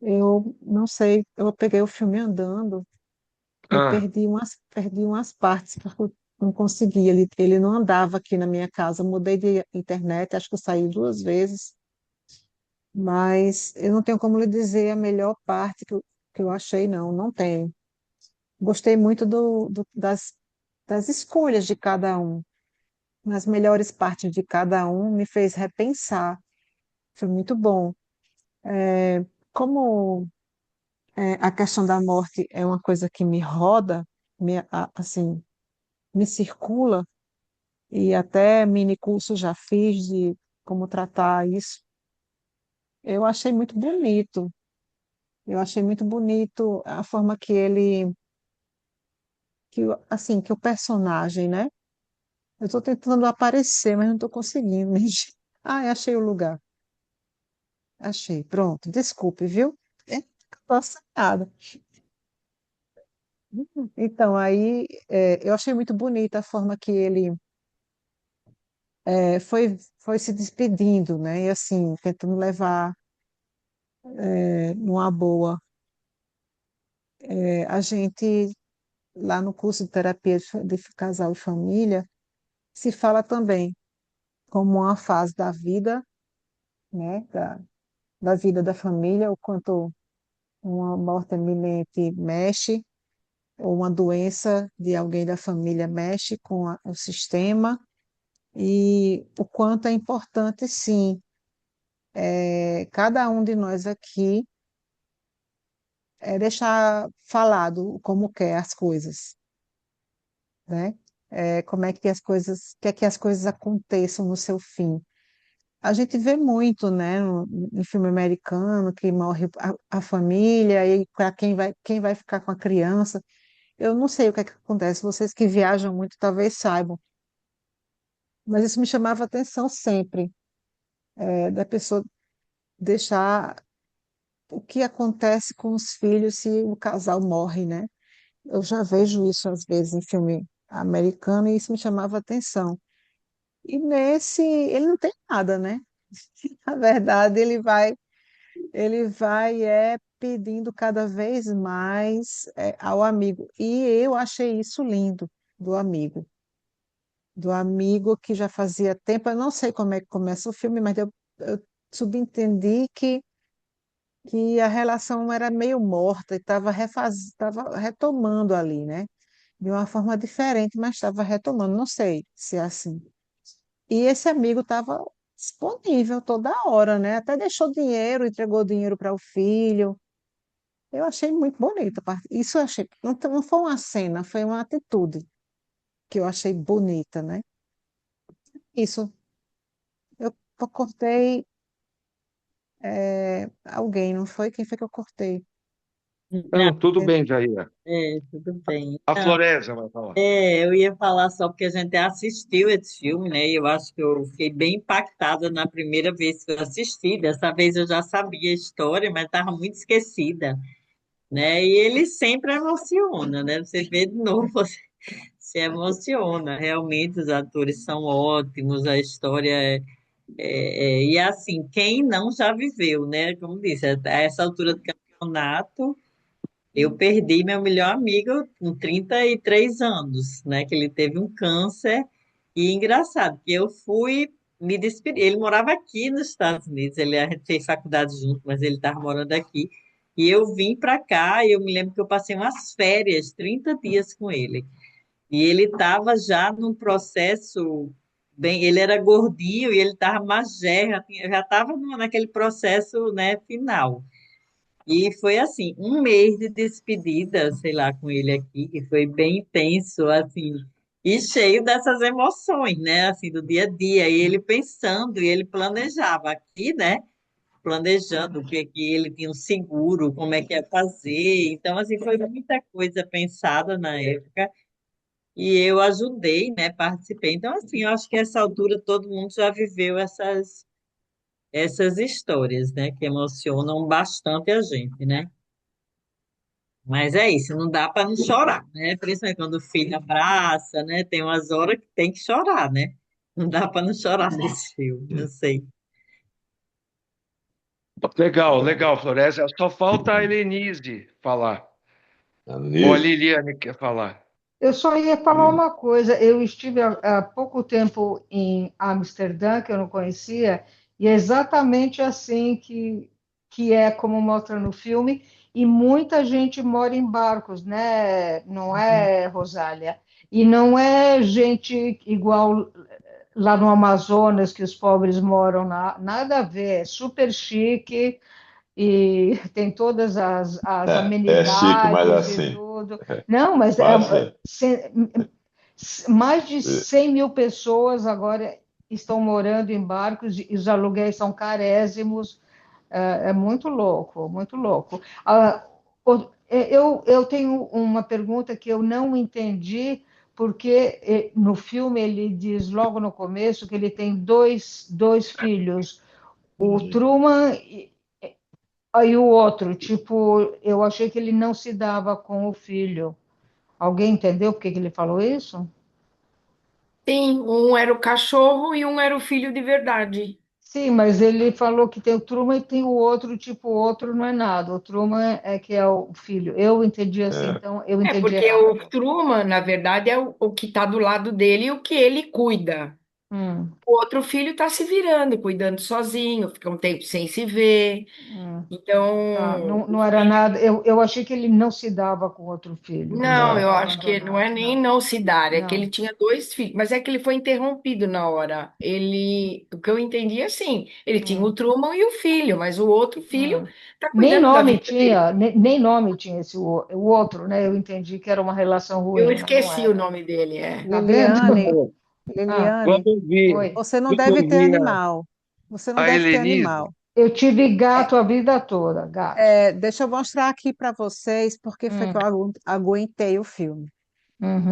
eu não sei. Eu peguei o filme andando e Ah, perdi umas partes, porque eu não consegui. Ele não andava aqui na minha casa. Eu mudei de internet, acho que eu saí 2 vezes, mas eu não tenho como lhe dizer a melhor parte que eu achei, não. Não tenho. Gostei muito das escolhas de cada um. As melhores partes de cada um me fez repensar. Foi muito bom. Como a questão da morte é uma coisa que me roda, assim, me circula, e até mini curso já fiz de como tratar isso. Eu achei muito bonito. Eu achei muito bonito a forma que o personagem, né? Eu estou tentando aparecer, mas não estou conseguindo. Ah, achei o lugar. Achei. Pronto. Desculpe, viu? Estou assanhada. Então, aí, eu achei muito bonita a forma que ele foi se despedindo, né? E assim, tentando levar numa boa. A gente, lá no curso de terapia de casal e família, se fala também como uma fase da vida, né? Da vida da família, o quanto uma morte iminente mexe, ou uma doença de alguém da família mexe com o sistema, e o quanto é importante, sim, cada um de nós aqui deixar falado como quer as coisas, né? Como é que as coisas, quer que as coisas aconteçam no seu fim. A gente vê muito, né, no filme americano, que morre a família e para quem vai ficar com a criança. Eu não sei o que é que acontece, vocês que viajam muito talvez saibam, mas isso me chamava atenção sempre, da pessoa deixar o que acontece com os filhos se o casal morre, né? Eu já vejo isso às vezes em filme americano e isso me chamava atenção. E nesse, ele não tem nada, né? Na verdade, ele vai pedindo cada vez mais ao amigo. E eu achei isso lindo do amigo. Do amigo que já fazia tempo, eu não sei como é que começa o filme, mas eu subentendi que que a relação era meio morta e estava retomando ali, né? De uma forma diferente, mas estava retomando, não sei se é assim. E esse amigo estava disponível toda hora, né? Até deixou dinheiro, entregou dinheiro para o filho. Eu achei muito bonito. Isso eu achei, não foi uma cena, foi uma atitude que eu achei bonita, né? Isso, eu cortei alguém, não foi? Quem foi que eu cortei? Não, Não, tudo bem, Jair. tudo bem. A Não, Florésia vai falar. eu ia falar só porque a gente assistiu esse filme, né? E eu acho que eu fiquei bem impactada na primeira vez que eu assisti. Dessa vez eu já sabia a história, mas estava muito esquecida, né? E ele sempre emociona, né? Você vê de novo, você se emociona. Realmente os atores são ótimos, a história e assim, quem não já viveu, né? Como disse, a essa altura do campeonato. Eu perdi meu melhor amigo com 33 anos, né? Que ele teve um câncer. E engraçado, que eu fui me despedir. Ele morava aqui nos Estados Unidos, a gente fez faculdade junto, mas ele estava morando aqui. E eu vim para cá e eu me lembro que eu passei umas férias, 30 dias com ele. E ele estava já num processo bem, ele era gordinho e ele estava magé, já estava naquele processo, né, final. E foi assim, um mês de despedida, sei lá, com ele aqui, que foi bem intenso, assim, e cheio dessas emoções, né, assim, do dia a dia. E ele pensando, e ele planejava aqui, né, planejando o que ele tinha um seguro, como é que ia fazer. Então, assim, foi muita coisa pensada na época. E eu ajudei, né, participei. Então, assim, eu acho que essa altura todo mundo já viveu essas histórias, né, que emocionam bastante a gente, né? Mas é isso, não dá para não chorar, né? Principalmente quando o filho abraça, né? Tem umas horas que tem que chorar, né? Não dá para não chorar nesse filme, eu sei. Legal, legal, Florésia. Só falta a Helenise falar. Ou a Nisso, Liliane quer falar. Eu só ia falar uma coisa. Eu estive há pouco tempo em Amsterdã, que eu não conhecia, e é exatamente assim que é como mostra no filme, e muita gente mora em barcos, né? Não é, Rosália? E não é gente igual lá no Amazonas, que os pobres moram, nada a ver, é super chique e tem todas as é chique, mas amenidades e assim, tudo. Não, mas mas mais de é, 100 mil pessoas agora estão morando em barcos e os aluguéis são carésimos. É muito louco, muito louco. Eu tenho uma pergunta que eu não entendi, porque no filme ele diz logo no começo que ele tem dois filhos, o Truman e o outro. Tipo, eu achei que ele não se dava com o filho. Alguém entendeu por que que ele falou isso? Sim, um era o cachorro e um era o filho de verdade. Sim, mas ele falou que tem o Truman e tem o outro, tipo, o outro não é nada. O Truman é que é o filho. Eu entendi assim, é, então eu É entendi porque o errado. Truman, na verdade, é o que está do lado dele e o que ele cuida. Hum, O outro filho está se virando, cuidando sozinho, fica um tempo sem se ver. hum. Tá, Então, não, o não era filho. nada. Eu achei que ele não se dava com outro filho, que Não, estava eu acho que não abandonado. é nem Não, não se dar, é que ele não. tinha dois filhos, mas é que ele foi interrompido na hora. O que eu entendi é assim, ele tinha o Hum, Truman e o filho, mas o outro filho hum. está Nem cuidando da nome vida dele. tinha, nem nome tinha esse o outro, né? Eu entendi que era uma relação Eu ruim, mas não esqueci o era. nome dele, é. Tá vendo? Liliane, Ah, Vamos Liliane, ouvir, oi. você não vamos deve ter ouvir animal. Você não a deve ter Helenise. animal. Eu tive gato a vida toda, gato. Deixa eu mostrar aqui para vocês porque foi que Hum, eu aguentei o filme.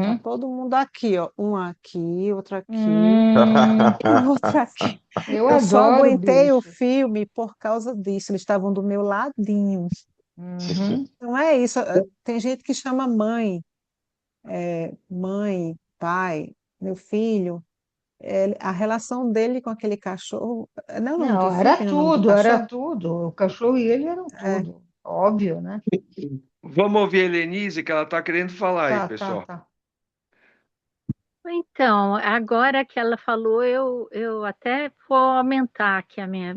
Tá uhum. todo mundo aqui, ó. Um aqui, outro aqui Hum, e outro aqui. eu Eu só adoro aguentei o bicho. filme por causa disso. Eles estavam do meu ladinho. Uhum, Não é isso. Tem gente que chama mãe, mãe, pai, meu filho. A relação dele com aquele cachorro. Não é o nome do não, filme, não é o nome do era cachorro? tudo. O cachorro e ele eram É, tudo. Óbvio, né? Vamos ouvir a Helenise, que ela está querendo falar aí, Tá, tá, pessoal. tá. Então, agora que ela falou, eu até vou aumentar aqui a minha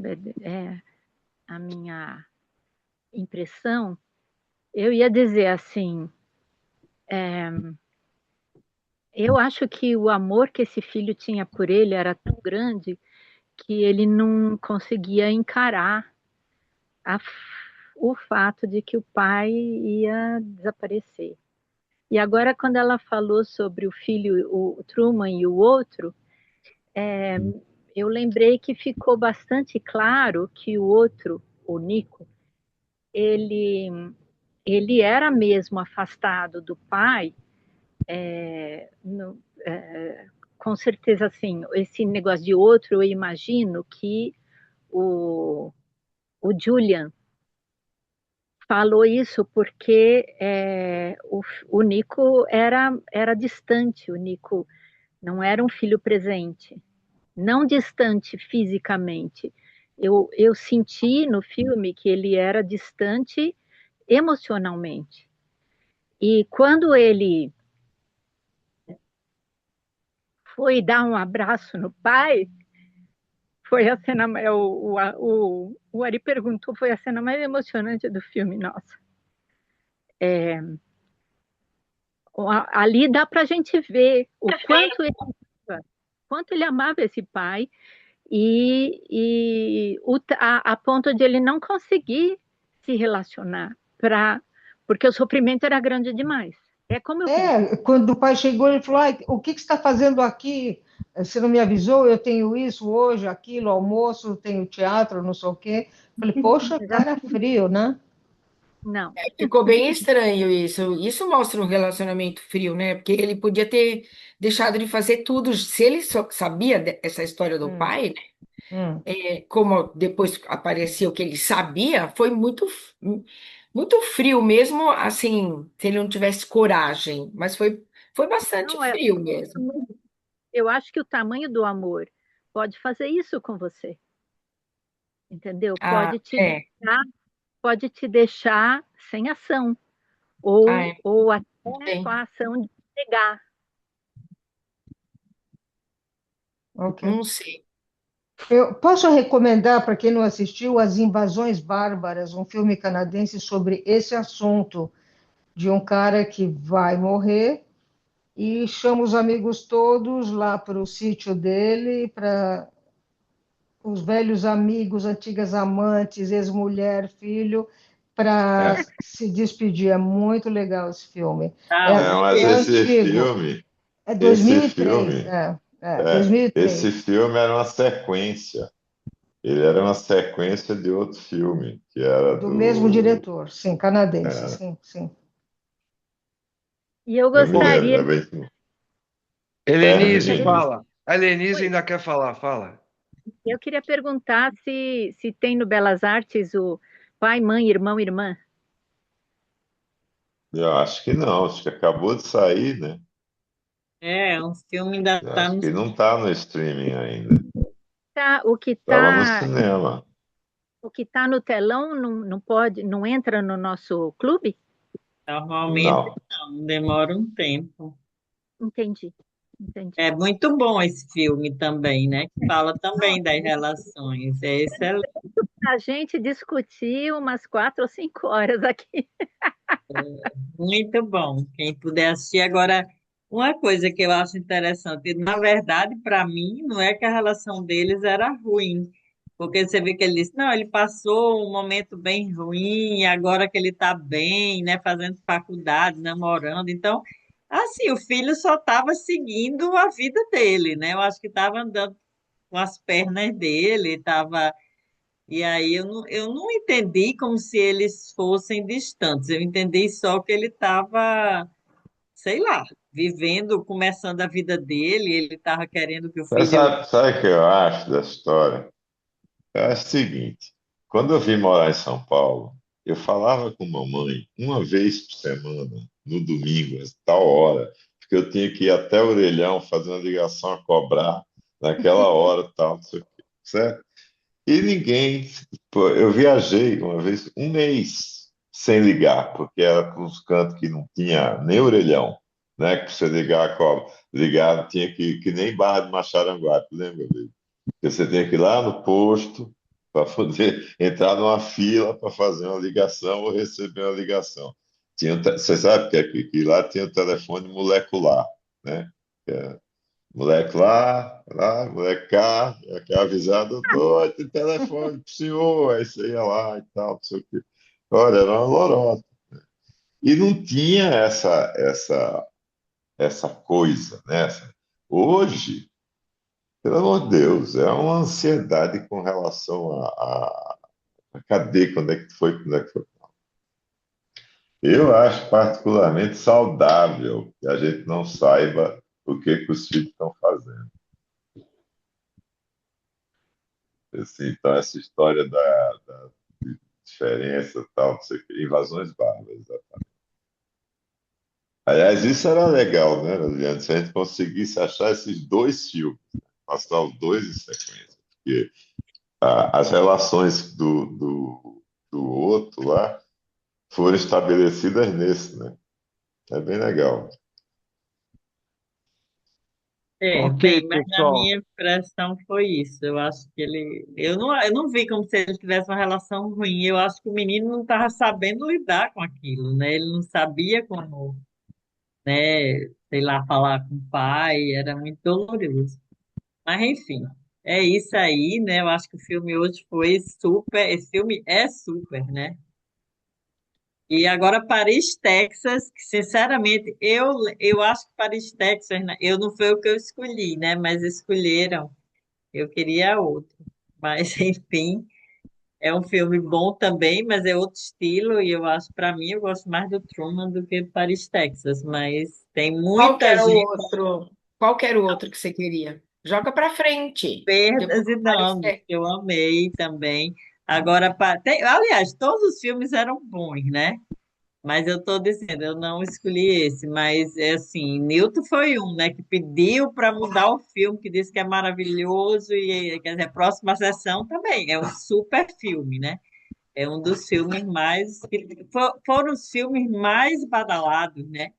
impressão, eu ia dizer assim, eu acho que o amor que esse filho tinha por ele era tão grande que ele não conseguia encarar a- o fato de que o pai ia desaparecer. E agora, quando ela falou sobre o filho, o Truman e o outro, eu lembrei que ficou bastante claro que o outro, o Nico, ele, ele era mesmo afastado do pai, no, com certeza, assim, esse negócio de outro, eu imagino que o, o Julian falou isso porque o Nico era distante, o Nico não era um filho presente, não distante fisicamente. Eu senti no filme que ele era distante emocionalmente. E quando ele foi dar um abraço no pai, foi a cena, o Ari perguntou, foi a cena mais emocionante do filme, nossa. Ali dá para a gente ver o quanto ele amava esse pai a ponto de ele não conseguir se relacionar, porque o sofrimento era grande demais. É como eu penso. Quando o pai chegou, ele falou: "Ai, o que que você está fazendo aqui? Você não me avisou? Eu tenho isso hoje, aquilo, almoço, tenho teatro, não sei o quê." Falei: "Poxa, cara frio, né?" Não. Ficou bem estranho isso. Isso mostra um relacionamento frio, né? Porque ele podia ter deixado de fazer tudo. Se ele só sabia essa história do Hum, pai, hum. como depois apareceu que ele sabia, foi muito frio mesmo, assim, se ele não tivesse coragem. Mas foi bastante Não, frio mesmo. eu acho que o tamanho do amor pode fazer isso com você, entendeu? Ah, Pode te deixar sem ação, ah, ou até com bem, a ação de negar. Ok. não sei. Eu posso recomendar para quem não assistiu As Invasões Bárbaras, um filme canadense sobre esse assunto, de um cara que vai morrer e chama os amigos todos lá para o sítio dele, para os velhos amigos, antigas amantes, ex-mulher, filho, para É, se despedir. É muito legal esse filme. Ah, É, mas é ok. antigo, é esse 2003, filme, esse 2003. filme era uma sequência. Ele era uma sequência de outro filme, que era Do mesmo do. diretor, sim, canadense, É, sim, sim. E eu eu me lembro, gostaria, é bem. Helenise, Termine, gostaria, Denise. fala. A Helenise ainda quer falar, fala. eu queria perguntar se tem no Belas Artes o pai, mãe, irmão, irmã. Eu acho que não, acho que acabou de sair, né? um filme ainda Eu está acho no. que não está no streaming ainda. O que Estava no tá, cinema. o que tá no telão não pode, não entra no nosso clube? Normalmente Não. não, demora um tempo. Entendi, entendi. É muito bom esse filme também, né? Que fala também das relações. É excelente, A gente discutiu umas 4 ou 5 horas aqui. muito bom. Quem puder assistir. Agora, uma coisa que eu acho interessante, na verdade, para mim, não é que a relação deles era ruim. Porque você vê que ele disse, não, ele passou um momento bem ruim, agora que ele está bem, né, fazendo faculdade, namorando. Então, assim, o filho só estava seguindo a vida dele, né? Eu acho que estava andando com as pernas dele, estava. E aí eu não entendi como se eles fossem distantes. Eu entendi só que ele estava, sei lá, vivendo, começando a vida dele, ele estava querendo que o Mas filho. sabe o que eu acho da história? Eu acho o seguinte: quando eu vim morar em São Paulo, eu falava com mamãe uma vez por semana, no domingo, a tal hora, porque eu tinha que ir até o Orelhão fazer uma ligação a cobrar naquela hora, tal, não sei o quê, certo? E ninguém. Pô, eu viajei uma vez, um mês, sem ligar, porque era para uns cantos que não tinha nem orelhão, né? Que pra você ligar, ligar tinha que nem Barra de Macharanguá, tu lembra, dele? Que você tinha que ir lá no posto, para poder entrar numa fila para fazer uma ligação ou receber uma ligação. Você sabe que lá tinha o telefone molecular, né? Que é molecular, lá, moleque cá, quer avisar, doutor, tem telefone pro senhor, aí você ia lá e tal, não sei o quê. Olha, era uma lorota. E não tinha essa coisa, né? Hoje, pelo amor de Deus, é uma ansiedade com relação a cadê, quando é que foi, quando é que foi. Eu acho particularmente saudável que a gente não saiba o que os filhos estão fazendo. Assim, então, essa história da diferença, tal, não sei o quê, invasões bárbaras. Exatamente. Aliás, isso era legal, né, Adriano? Se a gente conseguisse achar esses dois filmes, né? Passar os dois em sequência, porque as relações do outro lá foram estabelecidas nesse, né? É bem legal. Ok, Bem, mas na pessoal. minha impressão foi isso. Eu acho que eu não vi como se ele tivesse uma relação ruim. Eu acho que o menino não estava sabendo lidar com aquilo, né? Ele não sabia como, né, sei lá, falar com o pai, era muito doloroso. Mas enfim, é isso aí, né? Eu acho que o filme hoje foi super. Esse filme é super, né? E agora Paris, Texas, que sinceramente eu acho que Paris, Texas, né, eu não foi o que eu escolhi, né? Mas escolheram. Eu queria outro. Mas enfim, é um filme bom também, mas é outro estilo e eu acho, para mim, eu gosto mais do Truman do que Paris, Texas. Mas tem Qual que muita era o gente outro? Qual que era o outro que você queria? Joga para frente. perdas Depois e danos aparecer. que eu amei também. Agora, aliás, todos os filmes eram bons, né? Mas eu estou dizendo, eu não escolhi esse, mas é assim, Newton foi um, né, que pediu para mudar o filme, que disse que é maravilhoso, e quer dizer, a próxima sessão também, é um super filme, né? É um dos filmes mais, foram os filmes mais badalados, né,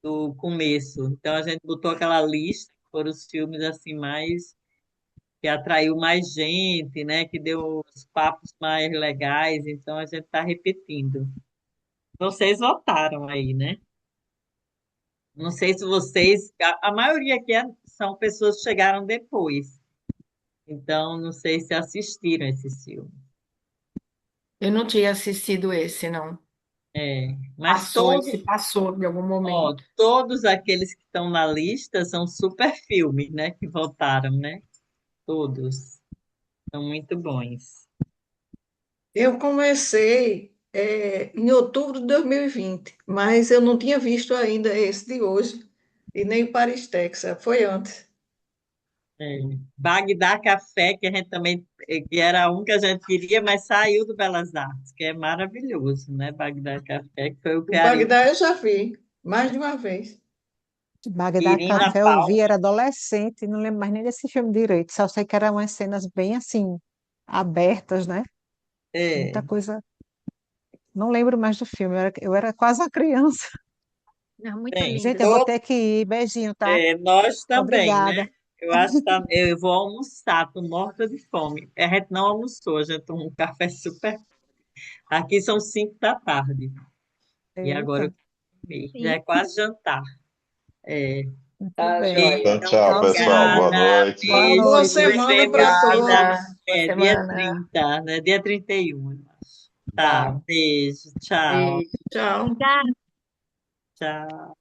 do começo. Então a gente botou aquela lista, foram os filmes assim mais, que atraiu mais gente, né, que deu os papos mais legais, então a gente está repetindo. Vocês votaram aí, né? Não sei se vocês. A maioria aqui são pessoas que chegaram depois. Então, não sei se assistiram esse filme. Eu não tinha assistido esse, não. É, mas Passou, esse passou em algum momento. todos aqueles que estão na lista são super filmes, né? Que votaram, né? Todos. São muito bons. Eu comecei em outubro de 2020, mas eu não tinha visto ainda esse de hoje, e nem o Paris, Texas, foi antes. É. Bagdá Café, que a gente também, que era um que a gente queria, mas saiu do Belas Artes, que é maravilhoso, né? Bagdá Café, que foi o que O a Bagdá eu já vi, mais de uma vez. Bagdá Irina Café eu vi, Palmer. era adolescente, não lembro mais nem desse filme direito, só sei que eram umas cenas bem assim, abertas, né? Muita É. coisa. Não lembro mais do filme, eu era quase uma criança. É muito Tem. Gente, lindo. eu vou ter que ir. Beijinho, tá? Nós também, né? Obrigada. Eu acho que eu vou almoçar, tô morta de fome. A gente não almoçou, a gente tomou um café super. Aqui são 5 da tarde. E agora eu Eita, quero comer. Já é Sim. quase jantar. É. muito Tá, bem. joia. Então, Então, tchau, pessoal. Tchauzinho. Boa obrigada. noite. Boa Boa Beijo. noite. Vai ser semana para gravada Obrigada. todos. Boa dia semana. 30, né? Dia 31, eu acho. Tá, Tá. beijo. Tchau. Beijo. Tchau. Tchau.